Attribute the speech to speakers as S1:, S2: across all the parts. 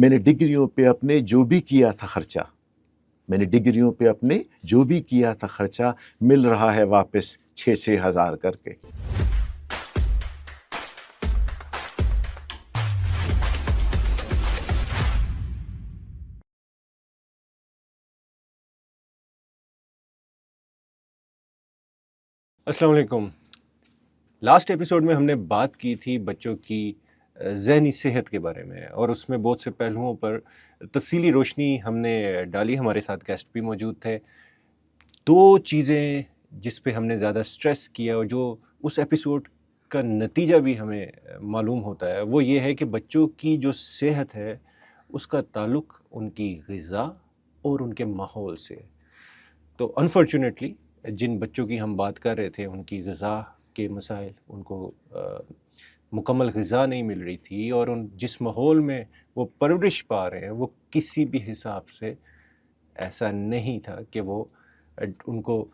S1: میں نے ڈگریوں پہ اپنے جو بھی کیا تھا خرچہ، میں نے ڈگریوں پہ اپنے جو بھی کیا تھا خرچہ مل رہا ہے واپس 6,000 کر کے۔
S2: السلام علیکم۔ لاسٹ ایپیسوڈ میں ہم نے بات کی تھی بچوں کی ذہنی صحت کے بارے میں، اور اس میں بہت سے پہلوؤں پر تفصیلی روشنی ہم نے ڈالی۔ ہمارے ساتھ گیسٹ بھی موجود تھے۔ دو چیزیں جس پہ ہم نے زیادہ سٹریس کیا اور جو اس ایپیسوڈ کا نتیجہ بھی ہمیں معلوم ہوتا ہے، وہ یہ ہے کہ بچوں کی جو صحت ہے اس کا تعلق ان کی غذا اور ان کے ماحول سے۔ تو انفارچونیٹلی جن بچوں کی ہم بات کر رہے تھے ان کی غذا کے مسائل، ان کو مکمل غذا نہیں مل رہی تھی، اور جس ماحول میں وہ پرورش پا رہے ہیں وہ کسی بھی حساب سے ایسا نہیں تھا کہ وہ ان کو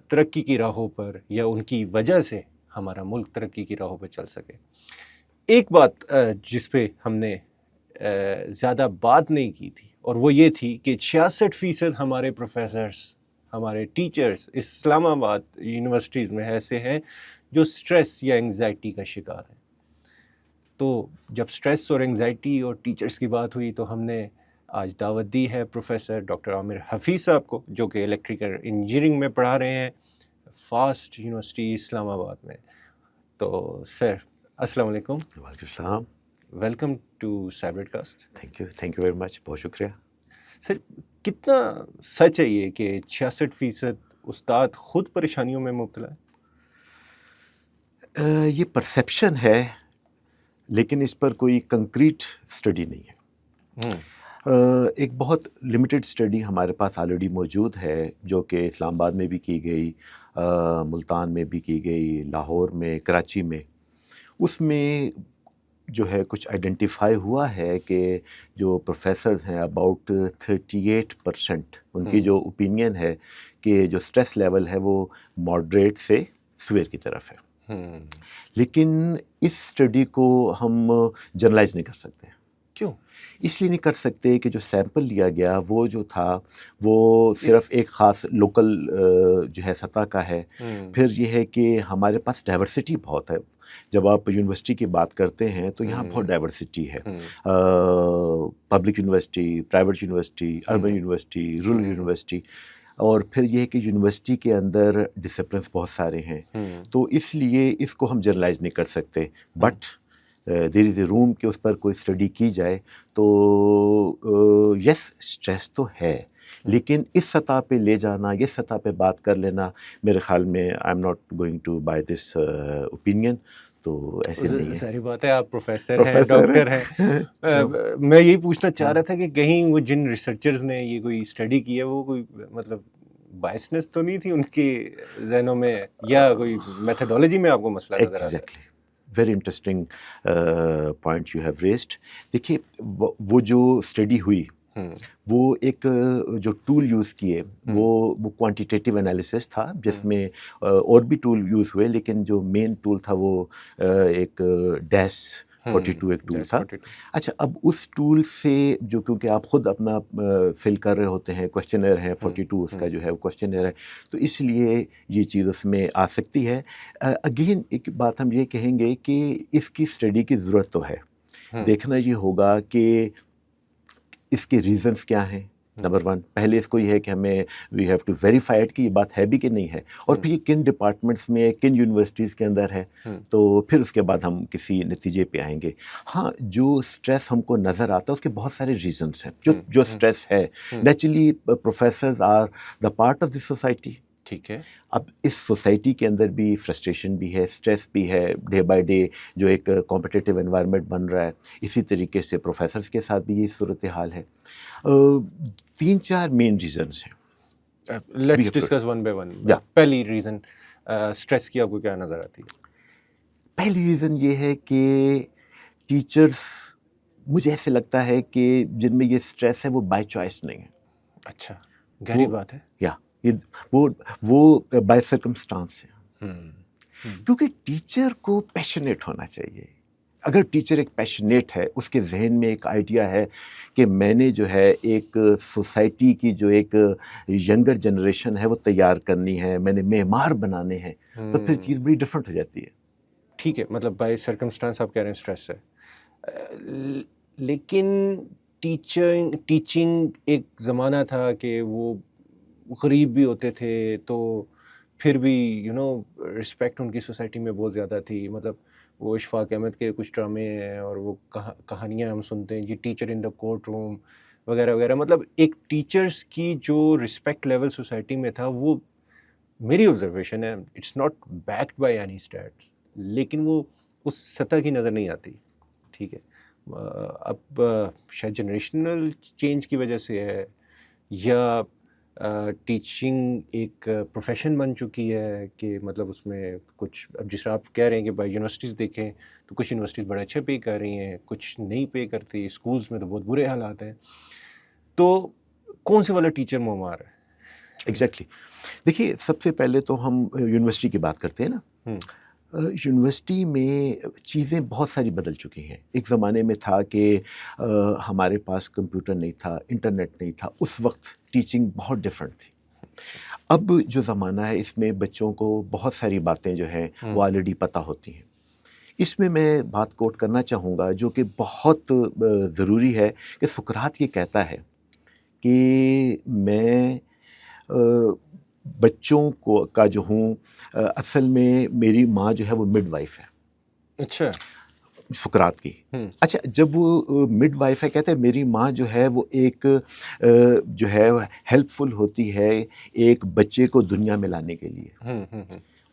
S2: ترقی کی راہوں پر یا ان کی وجہ سے ہمارا ملک ترقی کی راہوں پہ چل سکے۔ ایک بات جس پہ ہم نے زیادہ بات نہیں کی تھی، اور وہ یہ تھی کہ 66% ہمارے پروفیسرز، ہمارے ٹیچرز اسلام آباد یونیورسٹیز میں ایسے ہیں جو سٹریس یا انگزائٹی کا شکار ہیں۔ تو جب سٹریس اور انگزائٹی اور ٹیچرز کی بات ہوئی تو ہم نے آج دعوت دی ہے پروفیسر ڈاکٹر عامر حفیظ صاحب کو، جو کہ الیکٹریکل انجینئرنگ میں پڑھا رہے ہیں فاسٹ یونیورسٹی اسلام آباد میں۔ تو سر السلام علیکم۔
S1: وعلیکم السلام۔
S2: Welcome to cyber cast.
S1: Thank you very much, بہت شکریہ۔
S2: سر کتنا سچ ہے یہ کہ 66% استاد خود پریشانیوں میں مبتلا ہے؟
S1: یہ پرسیپشن ہے، لیکن اس پر کوئی کنکریٹ اسٹڈی نہیں ہے۔ ایک بہت لمیٹڈ اسٹڈی ہمارے پاس آلریڈی موجود ہے، جو کہ اسلام آباد میں بھی کی گئی، ملتان میں بھی کی گئی، لاہور میں، کراچی میں۔ اس میں جو ہے کچھ آئیڈینٹیفائی ہوا ہے کہ جو پروفیسرز ہیں اباؤٹ 38% ان کی جو اوپینین ہے کہ جو سٹریس لیول ہے وہ ماڈریٹ سے سویئر کی طرف ہے۔ لیکن اس اسٹڈی کو ہم جنرلائز نہیں کر سکتے۔
S2: کیوں؟
S1: اس لیے نہیں کر سکتے کہ جو سیمپل لیا گیا وہ جو تھا وہ صرف ایک خاص لوکل جو ہے سطح کا ہے۔ پھر یہ ہے کہ ہمارے پاس ڈائیورسٹی بہت ہے۔ جب آپ یونیورسٹی کی بات کرتے ہیں تو یہاں بہت ڈائیورسٹی ہے، public university, private university, urban university, rural university, اور پھر یہ ہے کہ یونیورسٹی کے اندر ڈسپلنس بہت سارے ہیں۔ تو اس لیے اس کو ہم جنرلائز نہیں کر سکتے، بٹ دیر از اے روم کہ اس پر کوئی اسٹڈی کی جائے۔ تو یس اسٹریس تو ہے، لیکن اس سطح پہ لے جانا، یہ سطح پہ بات کر لینا، میرے خیال میں I am not going to buy this opinion. تو ایسے نہیں ہے۔
S2: ساری بات ہے، آپ پروفیسر ہیں، ڈاکٹر ہیں۔ میں یہی پوچھنا چاہ رہا تھا کہ کہیں وہ جن ریسرچرز نے یہ کوئی اسٹڈی کی ہے وہ کوئی مطلب بائسنس تو نہیں تھی ان کے ذہنوں میں، یا کوئی میتھڈالوجی میں آپ کو مسئلہ نظر آتا ہے؟
S1: Exactly, very interesting point you have raised. دیکھیے وہ جو اسٹڈی ہوئی وہ ایک جو ٹول یوز کیے وہ کوانٹیٹیو انالیسس تھا، جس میں اور بھی ٹول یوز ہوئے، لیکن جو مین ٹول تھا وہ ایک ڈیش 42 ایک ٹول تھا۔ اچھا، اب اس ٹول سے جو کیونکہ آپ خود اپنا فل کر رہے ہوتے ہیں، کوشچنر ہے 42 اس کا جو ہے وہ کوشچنر ہے، تو اس لیے یہ چیز اس میں آ سکتی ہے۔ اگین ایک بات ہم یہ کہیں گے کہ اس کی اسٹڈی کی ضرورت تو ہے۔ دیکھنا یہ ہوگا کہ اس کے ریزنز کیا ہیں۔ نمبر 1 پہلے اس کو یہ ہے کہ ہمیں وی ہیو ٹو ویریفائڈ کہ یہ بات ہے بھی کہ نہیں ہے، اور پھر یہ کن ڈپارٹمنٹس میں، کن یونیورسٹیز کے اندر ہے، تو پھر اس کے بعد ہم کسی نتیجے پہ آئیں گے۔ ہاں، جو اسٹریس ہم کو نظر آتا ہے اس کے بہت سارے ریزنس ہیں۔ جو اسٹریس ہے، naturally professors are the part of the society.
S2: ٹھیک ہے،
S1: اب اس سوسائٹی کے اندر بھی فرسٹریشن بھی ہے، اسٹریس بھی ہے، ڈے بائی ڈے جو ایک کمپٹیٹیو انوائرمنٹ بن رہا ہے، اسی طریقے سے پروفیسرز کے ساتھ بھی یہی صورتحال ہے۔ 3-4 مین ریزنس ہیں۔
S2: Let's discuss one by one. پہلی ریزن اسٹریس کی آپ کو کیا نظر آتی ہے؟
S1: پہلی ریزن یہ ہے کہ ٹیچرز، مجھے ایسے لگتا ہے کہ جن میں یہ اسٹریس ہے وہ بائی چوائس نہیں ہے۔
S2: اچھا، گہری بات ہے۔
S1: یا وہ بائی سرکمسٹانس ہے، کیونکہ ٹیچر کو پیشنیٹ ہونا چاہیے۔ اگر ٹیچر ایک پیشنیٹ ہے, اس کے ذہن میں ایک آئیڈیا ہے کہ میں نے جو ہے ایک سوسائٹی کی جو ایک ینگر جنریشن ہے وہ تیار کرنی ہے, میں نے معمار بنانے ہیں, تو پھر چیز بڑی ڈفرینٹ ہو جاتی ہے.
S2: ٹھیک ہے, مطلب بائی سرکمسٹانس آپ کہہ رہے ہیں اسٹریس ہے, لیکن ٹیچنگ ایک زمانہ تھا کہ وہ غریب بھی ہوتے تھے تو پھر بھی رسپیکٹ ان کی سوسائٹی میں بہت زیادہ تھی. مطلب وہ اشفاق احمد کے کچھ ڈرامے ہیں اور وہ کہانیاں ہم سنتے ہیں جی, ٹیچر ان دا کورٹ روم وغیرہ وغیرہ. مطلب ایک ٹیچرس کی جو رسپیکٹ لیول سوسائٹی میں تھا, وہ میری آبزرویشن ہے, it's not backed by any stats, لیکن وہ اس سطح کی نظر نہیں آتی. ٹھیک ہے, اب شاید جنریشنل چینج کی وجہ سے ہے, یا ٹیچنگ ایک پروفیشن بن چکی ہے کہ مطلب اس میں کچھ, اب جس طرح آپ کہہ رہے ہیں کہ بھائی یونیورسٹیز دیکھیں تو کچھ یونیورسٹیز بڑے اچھے پے کر رہی ہیں, کچھ نہیں پے کرتی, اسکولز میں تو بہت برے حالات ہیں. تو کون سے والا ٹیچر معمار ہے؟
S1: ایگزیکٹلی. دیکھیے, سب سے پہلے تو ہم یونیورسٹی کی بات کرتے ہیں نا. یونیورسٹی میں چیزیں بہت ساری بدل چکی ہیں. ایک زمانے میں تھا کہ ہمارے پاس کمپیوٹر نہیں تھا, انٹرنیٹ نہیں تھا, اس وقت ٹیچنگ بہت ڈفرینٹ تھی. اب جو زمانہ ہے اس میں بچوں کو بہت ساری باتیں جو ہیں وہ آلریڈی پتہ ہوتی ہیں. اس میں بات کوٹ کرنا چاہوں گا جو کہ بہت ضروری ہے, کہ سقراط یہ کہتا ہے کہ میں بچوں کا جو ہوں, اصل میں میری ماں جو ہے وہ مڈ وائف ہے.
S2: اچھا,
S1: سقراط کی. اچھا, جب وہ مڈ وائف ہے, کہتے ہیں میری ماں جو ہے وہ ایک جو ہے ہیلپ فل ہوتی ہے ایک بچے کو دنیا میں لانے کے لیے,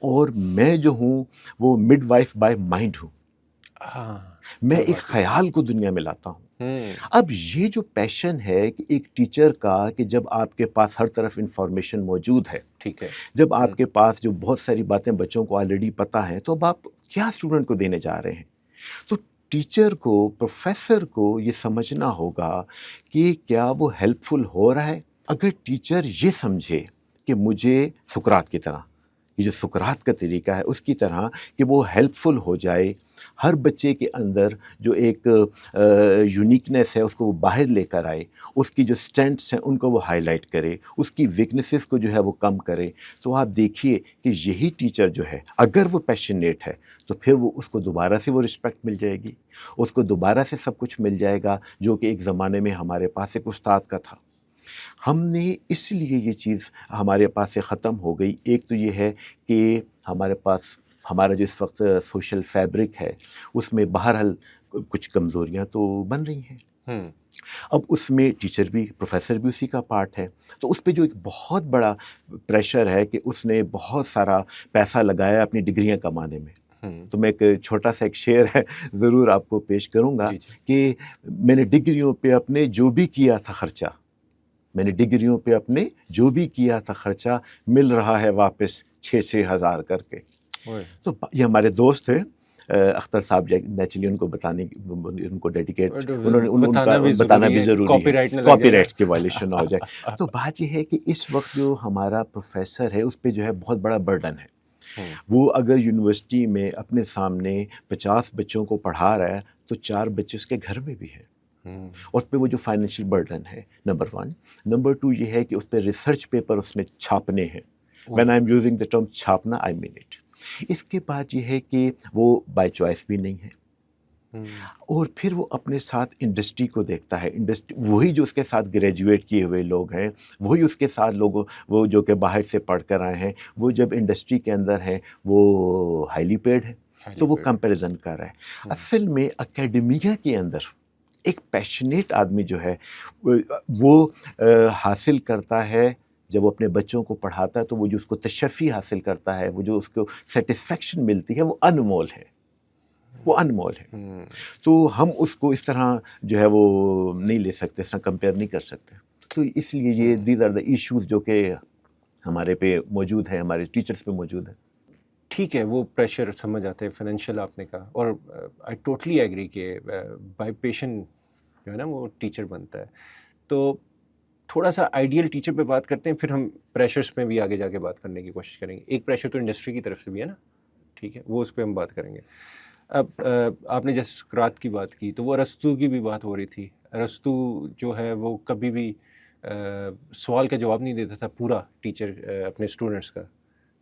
S1: اور میں جو ہوں وہ مڈ وائف بائی مائنڈ ہوں. میں ایک خیال کو دنیا میں لاتا ہوں. اب یہ جو پیشن ہے کہ ایک ٹیچر کا, کہ جب آپ کے پاس ہر طرف انفارمیشن موجود ہے,
S2: ٹھیک ہے,
S1: جب آپ کے پاس جو بہت ساری باتیں بچوں کو آلریڈی پتہ ہیں, تو اب آپ کیا اسٹوڈنٹ کو دینے جا رہے ہیں. تو ٹیچر کو, پروفیسر کو یہ سمجھنا ہوگا کہ کیا وہ ہیلپ فل ہو رہا ہے. اگر ٹیچر یہ سمجھے کہ مجھے سقراط کی طرح, یہ جو سقراط کا طریقہ ہے اس کی طرح, کہ وہ ہیلپ فل ہو جائے, ہر بچے کے اندر جو ایک یونیکنیس ہے اس کو وہ باہر لے کر آئے, اس کی جو اسٹرینتھس ہیں ان کو وہ ہائی لائٹ کرے, اس کی ویکنیسز کو جو ہے وہ کم کرے, تو آپ دیکھیے کہ یہی ٹیچر جو ہے, اگر وہ پیشنیٹ ہے, تو پھر وہ اس کو دوبارہ سے وہ رسپیکٹ مل جائے گی, اس کو دوبارہ سے سب کچھ مل جائے گا جو کہ ایک زمانے میں ہمارے پاس ایک استاد کا تھا. ہم نے اس لیے یہ چیز ہمارے پاس سے ختم ہو گئی. ایک تو یہ ہے کہ ہمارے پاس ہمارا جو اس وقت سوشل فیبرک ہے اس میں بہرحال کچھ کمزوریاں تو بن رہی ہیں. اب اس میں ٹیچر بھی, پروفیسر بھی اسی کا پارٹ ہے. تو اس پہ جو ایک بہت بڑا پریشر ہے کہ اس نے بہت سارا پیسہ لگایا اپنی ڈگریاں کمانے میں. تو میں ایک چھوٹا سا ایک شعر ہے ضرور آپ کو پیش کروں گا, کہ میں نے ڈگریوں پہ اپنے جو بھی کیا تھا خرچہ, میں نے ڈگریوں پہ اپنے جو بھی کیا تھا خرچہ, مل رہا ہے واپس 6,000 کر کے. تو یہ ہمارے دوست تھے اختر صاحب, نیچرلی ان کو بتانے, ان کو ڈیڈیکیٹ, بتانا بھی ضروری ہے, کاپی رائٹ کی وائلیشن نہ ہو جائے. تو بات یہ ہے کہ اس وقت جو ہمارا پروفیسر ہے اس پہ جو ہے بہت بڑا برڈن ہے. وہ اگر یونیورسٹی میں اپنے سامنے 50 بچوں کو پڑھا رہا ہے تو 4 بچے اس کے گھر میں بھی ہیں, اور اس پہ وہ جو فائنینشیل برڈن ہے, نمبر 1. نمبر 2 یہ ہے کہ اس پہ ریسرچ پیپر اس میں چھاپنے ہیں. When I am using the term چھاپنا, آئی مین اٹ. اس کے بعد یہ ہے کہ وہ بائی چوائس بھی نہیں ہے, اور پھر وہ اپنے ساتھ انڈسٹری کو دیکھتا ہے. انڈسٹری وہی جو اس کے ساتھ گریجویٹ کیے ہوئے لوگ ہیں, وہی اس کے ساتھ لوگ, وہ جو کہ باہر سے پڑھ کر آئے ہیں, وہ جب انڈسٹری کے اندر ہیں وہ ہائیلی پیڈ ہے, تو وہ کمپیریزن کر رہا ہے. اصل میں اکیڈمیا کے اندر ایک پیشنیٹ آدمی جو ہے وہ حاصل کرتا ہے, جب وہ اپنے بچوں کو پڑھاتا ہے تو وہ جو اس کو تشفی حاصل کرتا ہے, وہ جو اس کو سیٹسفیکشن ملتی ہے, وہ انمول ہے, وہ انمول ہے. تو ہم اس کو اس طرح جو ہے وہ نہیں لے سکتے, اس طرح کمپیئر نہیں کر سکتے. تو اس لیے یہ دیز آر دا ایشوز جو کہ ہمارے پہ موجود ہیں, ہمارے ٹیچرز پہ موجود ہیں.
S2: ٹھیک ہے, وہ پریشر سمجھ آتے ہیں, فائنینشیل آپ نے کہا, اور آئی ٹوٹلی ایگری کہ بائی پیشن جو ہے نا وہ ٹیچر بنتا ہے. تو تھوڑا سا آئیڈیل ٹیچر پہ بات کرتے ہیں, پھر ہم پریشرس پہ بھی آگے جا کے بات کرنے کی کوشش کریں گے. ایک پریشر تو انڈسٹری کی طرف سے بھی ہے نا, ٹھیک ہے, وہ اس پہ ہم بات کریں گے. اب آپ نے جیسے سقراط کی بات کی تو وہ ارسطو کی بھی بات ہو رہی تھی. ارسطو جو ہے وہ کبھی بھی سوال کا جواب نہیں دیتا تھا پورا ٹیچر اپنے اسٹوڈنٹس کا,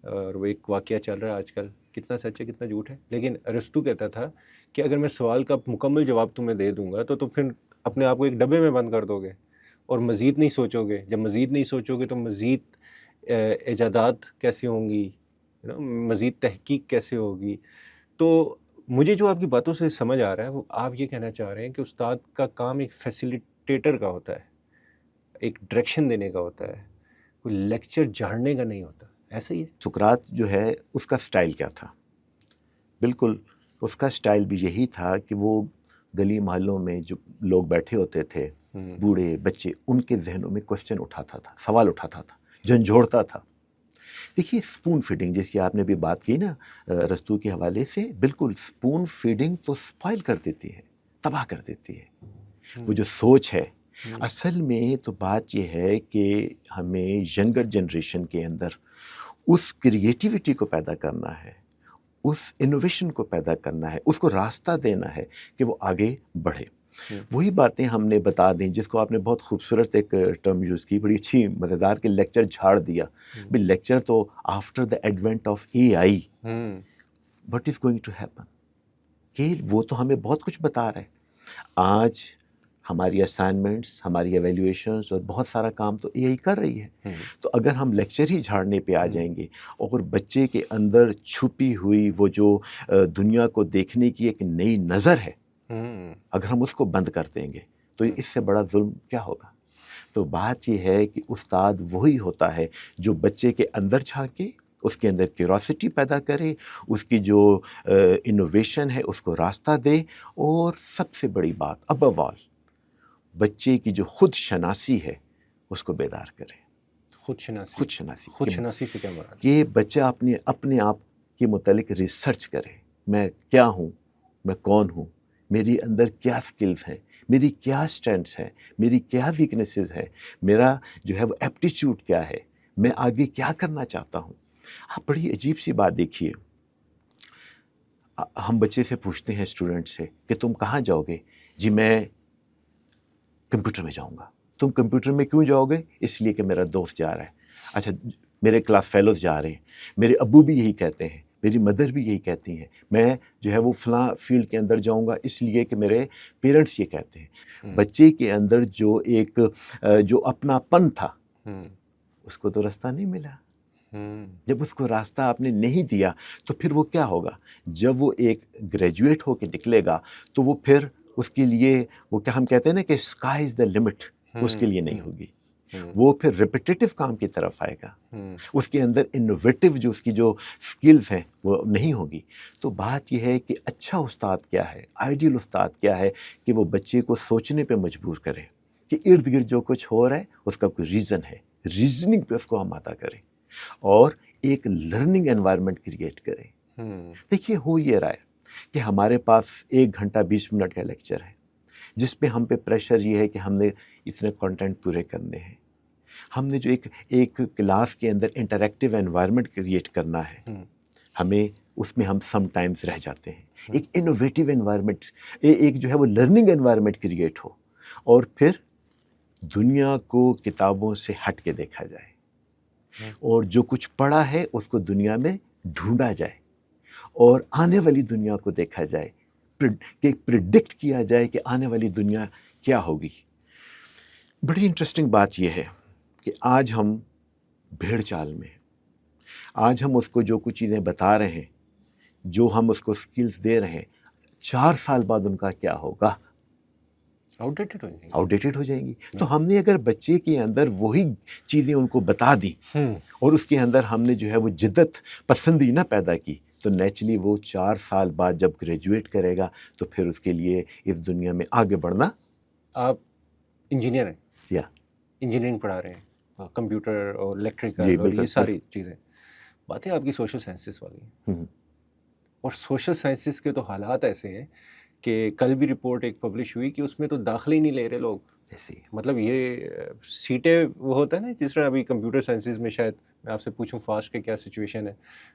S2: اور وہ ایک واقعہ چل رہا ہے آج کل, کتنا سچ ہے کتنا جھوٹ ہے, لیکن ارسطو کہتا تھا کہ اگر میں سوال کا مکمل جواب تمہیں دے دوں گا تو پھر اپنے آپ کو ایک ڈبے میں بند کر دو گے اور مزید نہیں سوچو گے. جب مزید نہیں سوچو گے تو مزید ایجادات کیسے ہوں گی, مزید تحقیق کیسے ہوگی. تو مجھے جو آپ کی باتوں سے سمجھ آ رہا ہے وہ آپ یہ کہنا چاہ رہے ہیں کہ استاد کا کام ایک فیسیلیٹیٹر کا ہوتا ہے, ایک ڈائریکشن دینے کا ہوتا ہے, کوئی لیکچر جھاڑنے کا نہیں ہوتا. ایسا ہی ہے.
S1: سقراط جو ہے اس کا سٹائل کیا تھا؟ بالکل اس کا سٹائل بھی یہی تھا کہ وہ گلی محلوں میں جو لوگ بیٹھے ہوتے تھے, بوڑھے بچے, ان کے ذہنوں میں کوسچن اٹھاتا تھا, سوال اٹھاتا تھا, جھنجھوڑتا تھا. دیکھیے اسپون فیڈنگ جس کی آپ نے بھی بات کی نا ارسطو کے حوالے سے, بالکل اسپون فیڈنگ تو اسپائل کر دیتی ہے, تباہ کر دیتی ہے. وہ جو سوچ ہے اصل میں تو بات یہ ہے کہ ہمیں ینگر جنریشن کے اندر اس کریٹیوٹی کو پیدا کرنا ہے, اس انوویشن کو پیدا کرنا ہے, اس کو راستہ دینا ہے کہ وہ آگے بڑھے. وہی باتیں ہم نے بتا دیں جس کو آپ نے بہت خوبصورت ایک ٹرم یوز کی, بڑی اچھی مزیدار, کہ لیکچر جھاڑ دیا. بھی لیکچر تو after the advent of A I what is going to happen, کہ وہ تو ہمیں بہت کچھ بتا رہا ہے. آج ہماری اسائنمنٹس, ہماری ایویلیویشنز اور بہت سارا کام تو اے آئی کر رہی ہے. تو اگر ہم لیکچر ہی جھاڑنے پہ آ جائیں گے اور بچے کے اندر چھپی ہوئی وہ جو دنیا کو دیکھنے کی ایک نئی نظر ہے, اگر ہم اس کو بند کر دیں گے تو اس سے بڑا ظلم کیا ہوگا. تو بات یہ ہے کہ استاد وہی ہوتا ہے جو بچے کے اندر جھانکے, اس کے اندر کیوریاسٹی پیدا کرے, اس کی جو انوویشن ہے اس کو راستہ دے, اور سب سے بڑی بات ابو آل بچے کی جو خود شناسی ہے اس کو بیدار کرے.
S2: خود شناسی.
S1: خود شناسی,
S2: خود شناسی سے کیا مراد؟
S1: کہ بچہ اپنے آپ کے متعلق ریسرچ کرے, میں کیا ہوں, میں کون ہوں, میری اندر کیا سکلز ہیں, میری کیا اسٹرینتھس ہیں, میری کیا ویکنیسز ہیں, میرا جو ہے وہ ایپٹیچیوڈ کیا ہے, میں آگے کیا کرنا چاہتا ہوں. آپ بڑی عجیب سی بات دیکھیے, ہم بچے سے پوچھتے ہیں اسٹوڈنٹ سے کہ تم کہاں جاؤ گے؟ جی میں کمپیوٹر میں جاؤں گا. تم کمپیوٹر میں کیوں جاؤ گے؟ اس لیے کہ میرا دوست جا رہا ہے. اچھا میرے کلاس فیلوز جا رہے ہیں, میرے ابو بھی یہی کہتے ہیں, میری مدر بھی یہی کہتی ہیں, میں جو ہے وہ فلاں فیلڈ کے اندر جاؤں گا اس لیے کہ میرے پیرنٹس یہ کہتے ہیں. بچے کے اندر جو اپنا پن تھا اس کو تو راستہ نہیں ملا. جب اس کو راستہ آپ نے نہیں دیا تو پھر وہ کیا ہوگا؟ جب وہ ایک گریجویٹ ہو کے نکلے گا تو وہ پھر اس کے لیے وہ کیا ہم کہتے ہیں نا کہ اسکائی از دا لمٹ, اس کے لیے نہیں ہوگی. وہ پھر ریپیٹیٹو کام کی طرف آئے گا, اس کے اندر انوویٹو جو اس کی جو سکلز ہیں وہ نہیں ہوگی. تو بات یہ ہے کہ اچھا استاد کیا ہے, آئیڈیل استاد کیا ہے, کہ وہ بچے کو سوچنے پہ مجبور کرے کہ ارد گرد جو کچھ ہو رہا ہے اس کا کوئی ریزن ہے, ریزننگ پہ اس کو آمادہ کرے اور ایک لرننگ انوائرمنٹ کریٹ کرے. دیکھیے ہو یہ رہا ہے کہ ہمارے پاس 1 گھنٹہ 20 منٹ کا لیکچر ہے جس پہ ہم پہ پریشر یہ ہے کہ ہم نے اتنے کنٹینٹ پورے کرنے ہیں. ہم نے جو ایک کلاس کے اندر انٹریکٹیو انوائرمنٹ کریٹ کرنا ہے, ہمیں اس میں ہم سم ٹائمز رہ جاتے ہیں. ایک انوویٹیو انوائرمنٹ, ایک جو ہے وہ لرننگ انوائرمنٹ کریٹ ہو, اور پھر دنیا کو کتابوں سے ہٹ کے دیکھا جائے اور جو کچھ پڑھا ہے اس کو دنیا میں ڈھونڈا جائے اور آنے والی دنیا کو دیکھا جائے, کہ پریڈکٹ کیا جائے کہ آنے والی دنیا کیا ہوگی. بڑی انٹرسٹنگ بات یہ ہے کہ آج ہم بھیڑ چال میں ہیں. آج ہم اس کو جو کچھ چیزیں بتا رہے ہیں, جو ہم اس کو سکلز دے رہے ہیں, 4 سال بعد ان کا کیا ہوگا؟ آؤٹ ڈیٹڈ ہو جائیں گی. تو ہم نے اگر بچے کے اندر وہی چیزیں ان کو بتا دی اور اس کے اندر ہم نے جو ہے وہ جدت پسندی نہ پیدا کی, تو نیچرلی وہ 4 سال بعد جب گریجویٹ کرے گا تو پھر اس کے لیے اس دنیا میں آگے بڑھنا. آپ
S2: انجینئر ہیں,
S1: یا
S2: انجینئرنگ پڑھا رہے ہیں, کمپیوٹر اور الیکٹریکل اور یہ ساری چیزیں, باتیں آپ کی سوشل سائنسز والی ہیں. اور سوشل سائنسز کے تو حالات ایسے ہیں کہ کل بھی رپورٹ ایک پبلش ہوئی کہ اس میں تو داخلے ہی نہیں لے رہے لوگ. مطلب یہ سیٹیں وہ ہوتا ہے نا, جس طرح ابھی کمپیوٹر سائنسز میں شاید میں آپ سے پوچھوں فاسٹ کے کیا سچویشن ہے,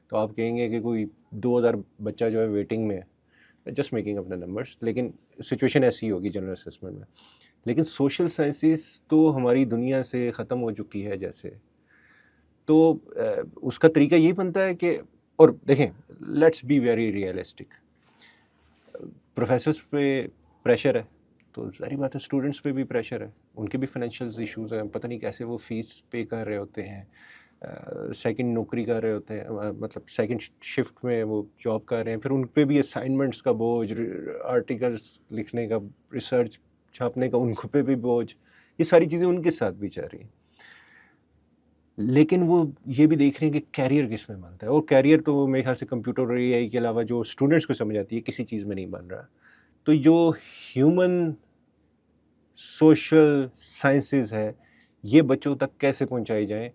S2: تو آپ کہیں گے کہ کوئی 2000 بچہ جو ہے ویٹنگ میں ہے, جسٹ میکنگ اپنے نمبرس، لیکن سچویشن ایسی ہوگی جنرل اسسمنٹ میں. لیکن سوشل سائنسز تو ہماری دنیا سے ختم ہو چکی ہے جیسے، تو اس کا طریقہ یہی بنتا ہے کہ، اور دیکھیں let's be very realistic, professors پہ پریشر ہے تو ظاہری بات ہے اسٹوڈنٹس پہ بھی پریشر ہے، ان کے بھی فائنینشیل ایشوز ہیں، پتہ نہیں کیسے وہ فیس پے کر رہے ہوتے ہیں، سیکنڈ نوکری کر رہے ہوتے ہیں، مطلب سیکنڈ شفٹ میں وہ جاب کر رہے ہیں، پھر ان پہ بھی اسائنمنٹس کا بوجھ، آرٹیکلس لکھنے کا، ریسرچ چھاپنے کا ان کو پہ بھی بوجھ، یہ ساری چیزیں ان کے ساتھ بھی چل رہی ہیں. لیکن وہ یہ بھی دیکھ رہے ہیں کہ کیریئر کس میں بنتا ہے، اور کیریئر تو میرے خیال سے کمپیوٹر اور اے آئی کے علاوہ جو اسٹوڈنٹس کو سمجھ آتی ہے کسی چیز میں نہیں بن رہا. تو جو ہیومن سوشل سائنسز ہے یہ بچوں تک کیسے پہنچائی جائیں؟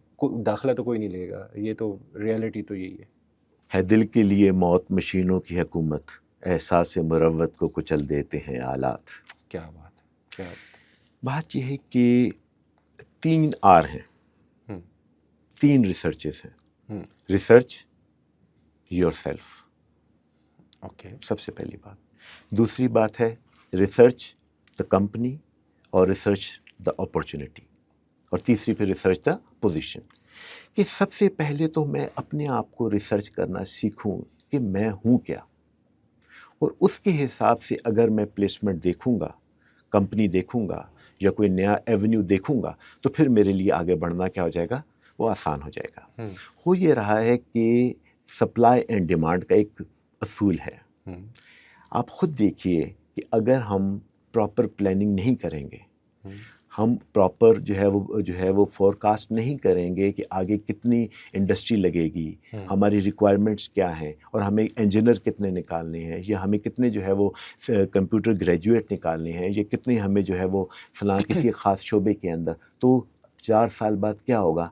S2: داخلہ تو کوئی نہیں لے گا، یہ تو ریالٹی تو یہی
S1: ہے دل کے لیے موت مشینوں کی حکومت، احساس مروت کو کچل دیتے ہیں آلات.
S2: کیا بات ہے، کیا
S1: بات یہ ہے کہ 3 آر ہیں، 3 ریسرچز ہیں. ریسرچ یور سیلف،
S2: اوکے،
S1: سب سے پہلی بات. دوسری بات ہے ریسرچ دا کمپنی، اور ریسرچ دا اپرچونیٹی، اور تیسری پھر ریسرچ دا پوزیشن. کہ سب سے پہلے تو میں اپنے آپ کو ریسرچ کرنا سیکھوں کہ میں ہوں کیا، اور اس کے حساب سے اگر میں پلیسمنٹ دیکھوں گا، کمپنی دیکھوں گا، یا کوئی نیا ایونیو دیکھوں گا، تو پھر میرے لیے آگے بڑھنا کیا ہو جائے گا، وہ آسان ہو جائے گا. ہو یہ رہا ہے کہ سپلائی اینڈ ڈیمانڈ کا ایک اصول ہے. آپ خود دیکھیے کہ اگر ہم پراپر پلاننگ نہیں کریں گے، ہم پراپر جو ہے وہ فورکاسٹ نہیں کریں گے کہ آگے کتنی انڈسٹری لگے گی، ہماری ریکوائرمنٹس کیا ہیں، اور ہمیں انجینئر کتنے نکالنے ہیں، یا ہمیں کتنے جو ہے وہ کمپیوٹر گریجویٹ نکالنے ہیں، یا کتنے ہمیں جو ہے وہ فلاں کسی خاص شعبے کے اندر، تو 4 سال بعد کیا ہوگا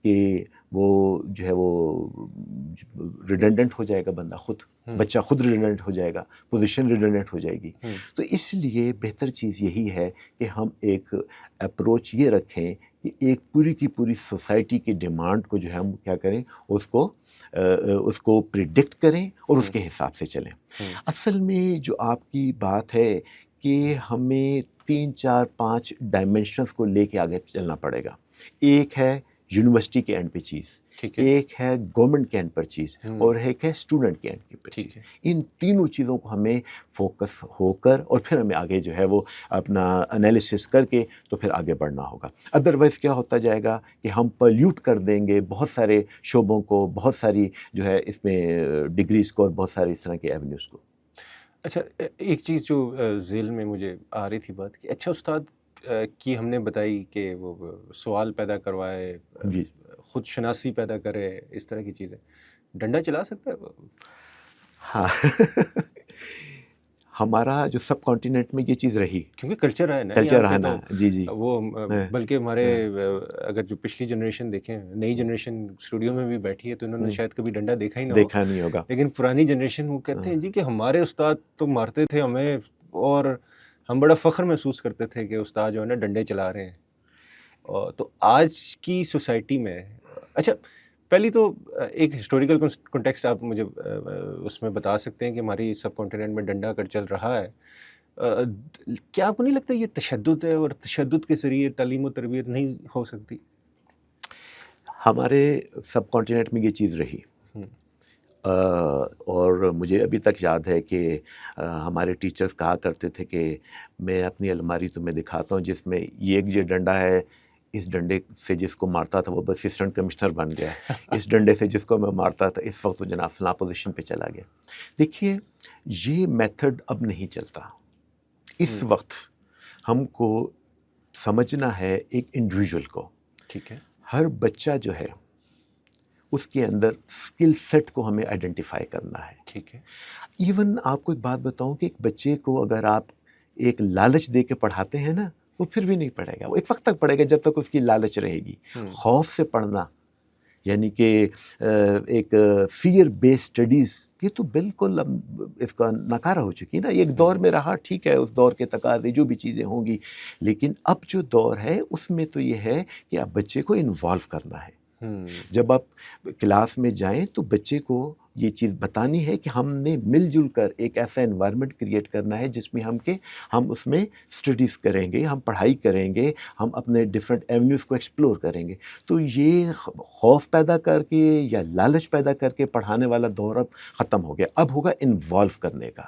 S1: کہ وہ جو ہے وہ ریڈنڈنٹ ہو جائے گا، بندہ خود، بچہ خود ریڈنڈنٹ ہو جائے گا، پوزیشن ریڈنڈنٹ ہو جائے گی. تو اس لیے بہتر چیز یہی ہے کہ ہم ایک اپروچ یہ رکھیں کہ ایک پوری کی پوری سوسائٹی کی ڈیمانڈ کو جو ہے ہم کیا کریں، اس کو پریڈکٹ کریں اور اس کے حساب سے چلیں. اصل میں جو آپ کی بات ہے کہ ہمیں 3 4 5 ڈائمینشنز کو لے کے آگے چلنا پڑے گا. ایک ہے یونیورسٹی کے اینڈ پہ چیز، ایک ہے گورنمنٹ کے اینڈ پر چیز، اور ایک ہے اسٹوڈنٹ کے اینڈ پر چیز. ان تینوں چیزوں کو ہمیں فوکس ہو کر، اور پھر ہمیں آگے جو ہے وہ اپنا انالیسس کر کے تو پھر آگے بڑھنا ہوگا. ادروائز کیا ہوتا جائے گا کہ ہم پلیوٹ کر دیں گے بہت سارے شعبوں کو، بہت ساری جو ہے اس میں ڈگریز کو، اور بہت سارے اس طرح کے ایونیوز کو.
S2: اچھا، ایک چیز جو ذیل میں مجھے آ رہی تھی بات کہ اچھا استاد کی ہم نے بتائی کہ وہ سوال پیدا کروائے،
S1: جی،
S2: خود شناسی پیدا کرے، اس طرح کی چیزیں. ڈنڈا چلا سکتا ہے؟
S1: ہاں ہمارا جو سب کانٹیننٹ میں یہ چیز رہی،
S2: کیونکہ کلچر ہے نا،
S1: کلچر ہے نا. جی جی،
S2: وہ بلکہ ہمارے اگر جو پچھلی جنریشن دیکھیں، نئی جنریشن اسٹوڈیو میں بھی بیٹھی ہے تو انہوں نے شاید کبھی ڈنڈا دیکھا ہی نہ ہو،
S1: دیکھا نہیں ہوگا.
S2: لیکن پرانی جنریشن وہ کہتے ہیں جی کہ ہمارے استاد تو مارتے تھے ہمیں، اور ہم بڑا فخر محسوس کرتے تھے کہ استاد جو ہے نا ڈنڈے چلا رہے ہیں. تو آج کی سوسائٹی میں، اچھا پہلی تو ایک ہسٹوریکل کنٹیکسٹ آپ مجھے اس میں بتا سکتے ہیں کہ ہماری سب کانٹیننٹ میں ڈنڈا اگر چل رہا ہے، کیا آپ کو نہیں لگتا یہ تشدد ہے، اور تشدد کے ذریعے تعلیم و تربیت نہیں ہو سکتی؟
S1: ہمارے سب کانٹیننٹ میں یہ چیز رہی، اور مجھے ابھی تک یاد ہے کہ ہمارے ٹیچرز کہا کرتے تھے کہ میں اپنی الماری تمہیں دکھاتا ہوں جس میں یہ ڈنڈا ہے، اس ڈنڈے سے جس کو مارتا تھا وہ بس اسسٹنٹ کمشنر بن گیا، اس ڈنڈے سے جس کو میں مارتا تھا اس وقت وہ جناب فلاں پوزیشن پہ چلا گیا. دیکھیے یہ میتھڈ اب نہیں چلتا. اس وقت ہم کو سمجھنا ہے ایک انڈیویجول کو،
S2: ٹھیک ہے،
S1: ہر بچہ جو ہے اس کے اندر اسکل سیٹ کو ہمیں آئیڈینٹیفائی کرنا ہے.
S2: ٹھیک ہے.
S1: ایون آپ کو ایک بات بتاؤں کہ ایک بچے کو اگر آپ ایک لالچ دے کے پڑھاتے ہیں نا، وہ پھر بھی نہیں پڑھے گا، وہ ایک وقت تک پڑھے گا جب تک اس کی لالچ رہے گی. خوف سے پڑھنا، یعنی کہ ایک فیئر بیس اسٹڈیز، یہ تو بالکل اس کا ناکارہ ہو چکی نا. ایک دور میں رہا، ٹھیک ہے، اس دور کے تقاضے جو بھی چیزیں ہوں گی، لیکن اب جو دور ہے اس میں تو یہ ہے کہ اب بچے کو انوالو کرنا ہے. جب آپ کلاس میں جائیں تو بچے کو یہ چیز بتانی ہے کہ ہم نے مل جل کر ایک ایسا انوائرمنٹ کریٹ کرنا ہے جس میں ہم اس میں اسٹڈیز کریں گے، ہم پڑھائی کریں گے، ہم اپنے ڈفرینٹ ایونیوز کو ایکسپلور کریں گے. تو یہ خوف پیدا کر کے یا لالچ پیدا کر کے پڑھانے والا دور اب ختم ہو گیا. اب ہوگا انوالو کرنے کا.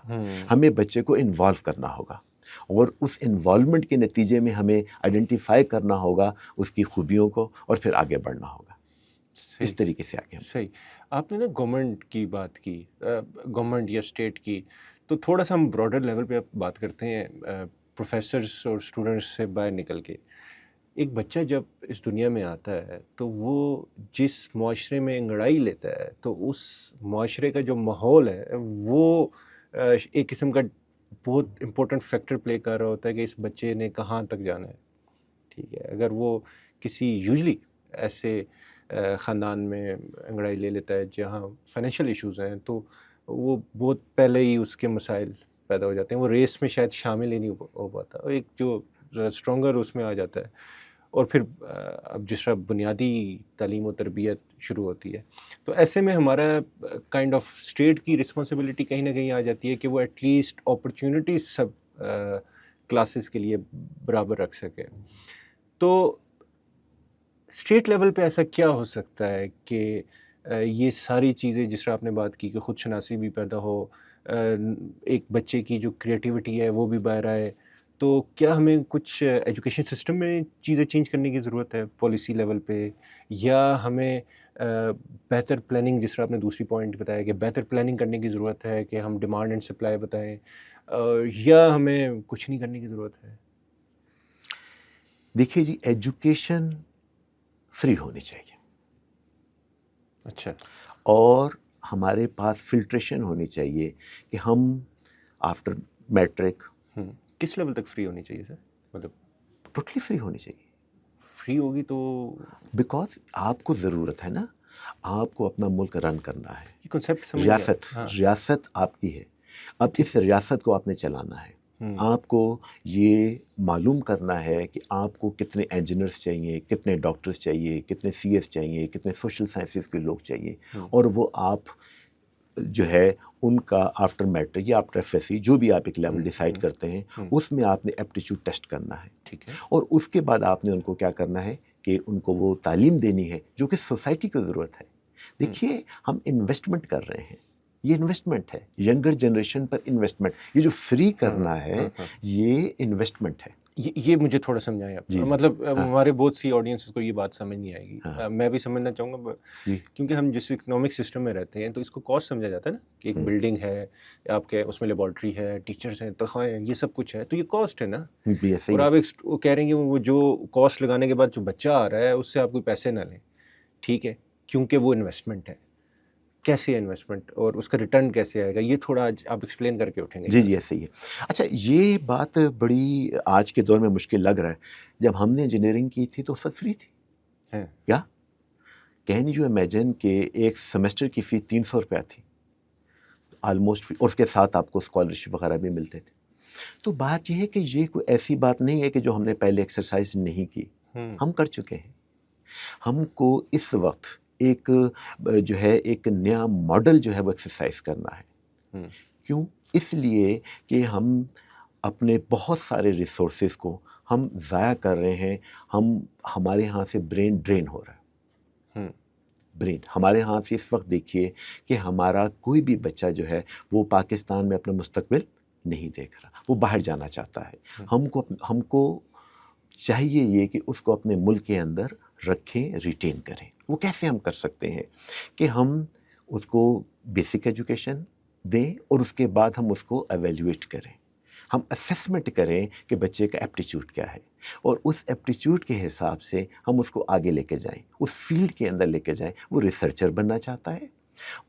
S1: ہمیں بچے کو انوالو کرنا ہوگا اور اس انوالومنٹ کے نتیجے میں ہمیں آئیڈینٹیفائی کرنا ہوگا اس کی خوبیوں کو اور پھر آگے بڑھنا ہوگا. اس طریقے سے آگے.
S2: صحیح. آپ نے نا گورنمنٹ کی بات کی، گورنمنٹ یا اسٹیٹ کی، تو تھوڑا سا ہم براڈر لیول پہ بات کرتے ہیں پروفیسرس اور اسٹوڈنٹس سے باہر نکل کے. ایک بچہ جب اس دنیا میں آتا ہے تو وہ جس معاشرے میں انگڑائی لیتا ہے تو اس معاشرے کا جو ماحول ہے وہ ایک قسم کا بہت امپورٹنٹ فیکٹر پلے کر رہا ہوتا ہے کہ اس بچے نے کہاں تک جانا ہے. ٹھیک ہے، اگر وہ کسی یوزلی ایسے خاندان میں انگڑائی لے لیتا ہے جہاں فائنینشیل ایشوز ہیں تو وہ بہت پہلے ہی اس کے مسائل پیدا ہو جاتے ہیں، وہ ریس میں شاید شامل ہی نہیں ہو پاتا، اور ایک جو اسٹرانگر اس میں آ جاتا ہے. اور پھر اب جس طرح بنیادی تعلیم و تربیت شروع ہوتی ہے تو ایسے میں ہمارا کائنڈ آف اسٹیٹ کی رسپانسبلٹی کہیں نہ کہیں آ جاتی ہے کہ وہ ایٹ لیسٹ اپرچونیٹیز سب کلاسز کے لیے برابر رکھ سکے. تو اسٹیٹ لیول پہ ایسا کیا ہو سکتا ہے کہ یہ ساری چیزیں جس طرح آپ نے بات کی کہ خود شناسی بھی پیدا ہو، ایک بچے کی جو کریٹیوٹی ہے وہ بھی باہر آئے، تو کیا ہمیں کچھ ایجوکیشن سسٹم میں چیزیں چینج کرنے کی ضرورت ہے پالیسی لیول پہ، یا ہمیں بہتر پلاننگ، جس طرح آپ نے دوسری پوائنٹ بتایا کہ بہتر پلاننگ کرنے کی ضرورت ہے کہ ہم ڈیمانڈ اینڈ سپلائی بتائیں، یا ہمیں کچھ نہیں کرنے کی ضرورت ہے؟
S1: دیکھیے جی، ایجوکیشن فری ہونی چاہیے.
S2: اچھا.
S1: اور ہمارے پاس فلٹریشن ہونی چاہیے کہ ہم آفٹر میٹرک
S2: کس لیول تک فری ہونی چاہیے سر؟ مطلب
S1: ٹوٹلی فری ہونی چاہیے.
S2: فری ہوگی تو
S1: بیکاز آپ کو ضرورت ہے نا، آپ کو اپنا ملک رن کرنا ہے.
S2: یہ کنسیپٹ سمجھ گیا.
S1: ریاست آپ کی ہے. اب اس ریاست کو آپ نے چلانا ہے. آپ کو یہ معلوم کرنا ہے کہ آپ کو کتنے انجینئرس چاہیے، کتنے ڈاکٹرس چاہیے، کتنے سی ایس چاہیے، کتنے سوشل سائنسز کے لوگ چاہیے، اور وہ آپ جو ہے ان کا آفٹر میٹرک یا آفٹر ایف ایس سی جو بھی آپ ایک لیول ڈیسائیڈ کرتے ہیں اس میں آپ نے ایپٹیچیوڈ ٹیسٹ کرنا ہے.
S2: ٹھیک ہے.
S1: اور اس کے بعد آپ نے ان کو کیا کرنا ہے کہ ان کو وہ تعلیم دینی ہے جو کہ سوسائٹی کو ضرورت ہے. دیکھیے، ہم انویسٹمنٹ کر رہے ہیں، یہ انویسٹمنٹ ہے، ینگر جنریشن پر انویسٹمنٹ. یہ جو فری کرنا ہے یہ انویسٹمنٹ ہے.
S2: یہ مجھے تھوڑا سمجھائیں آپ. مطلب ہمارے بہت سی آڈینسز کو یہ بات سمجھ نہیں آئے گی. میں بھی سمجھنا چاہوں گا کیونکہ ہم جس اکنامک سسٹم میں رہتے ہیں تو اس کو کاسٹ سمجھا جاتا ہے نا، کہ ایک بلڈنگ ہے، آپ کے اس میں لیبارٹری ہے، ٹیچرز ہیں، تنخواہیں ہیں، یہ سب کچھ ہے، تو یہ کاسٹ ہے نا. اور آپ ایک کہہ رہے ہیں کہ وہ جو کاسٹ لگانے کے بعد جو بچہ آ رہا ہے اس سے آپ کوئی پیسے نہ لیں. ٹھیک ہے، کیونکہ وہ انویسٹمنٹ ہے. کیسے انویسٹمنٹ اور اس کا ریٹرن کیسے آئے گا، یہ تھوڑا آپ ایکسپلین کر کے اٹھیں گے.
S1: جی ایسے ہی ہے. اچھا، یہ بات بڑی آج کے دور میں مشکل لگ رہا ہے. جب ہم نے انجینئرنگ کی تھی تو اس وقت فری تھی. کیا کین یو امیجن کہ ایک سیمسٹر کی فیس 300 روپیہ تھی آلموسٹ، اور اس کے ساتھ آپ کو اسکالرشپ وغیرہ بھی ملتے تھے. تو بات یہ ہے کہ یہ کوئی ایسی بات نہیں ہے کہ جو ہم نے پہلے ایکسرسائز نہیں کی، ہم کر چکے ہیں. ہم کو اس وقت ایک جو ہے ایک نیا ماڈل جو ہے وہ ایکسرسائز کرنا ہے. کیوں؟ اس لیے کہ ہم اپنے بہت سارے ریسورسز کو ہم ضائع کر رہے ہیں. ہمارے ہاں سے برین ڈرین ہو رہا ہے. برین ہمارے ہاں سے اس وقت دیکھیے کہ ہمارا کوئی بھی بچہ جو ہے وہ پاکستان میں اپنا مستقبل نہیں دیکھ رہا، وہ باہر جانا چاہتا ہے. ہم کو چاہیے یہ کہ اس کو اپنے ملک کے اندر رکھیں، ریٹین کریں. وہ کیسے ہم کر سکتے ہیں کہ ہم اس کو بیسک ایجوکیشن دیں اور اس کے بعد ہم اس کو ایویلیویٹ کریں. ہم اسیسمنٹ کریں کہ بچے کا ایپٹیچیوڈ کیا ہے، اور اس ایپٹیچیوڈ کے حساب سے ہم اس کو آگے لے کے جائیں، اس فیلڈ کے اندر لے کے جائیں. وہ ریسرچر بننا چاہتا ہے،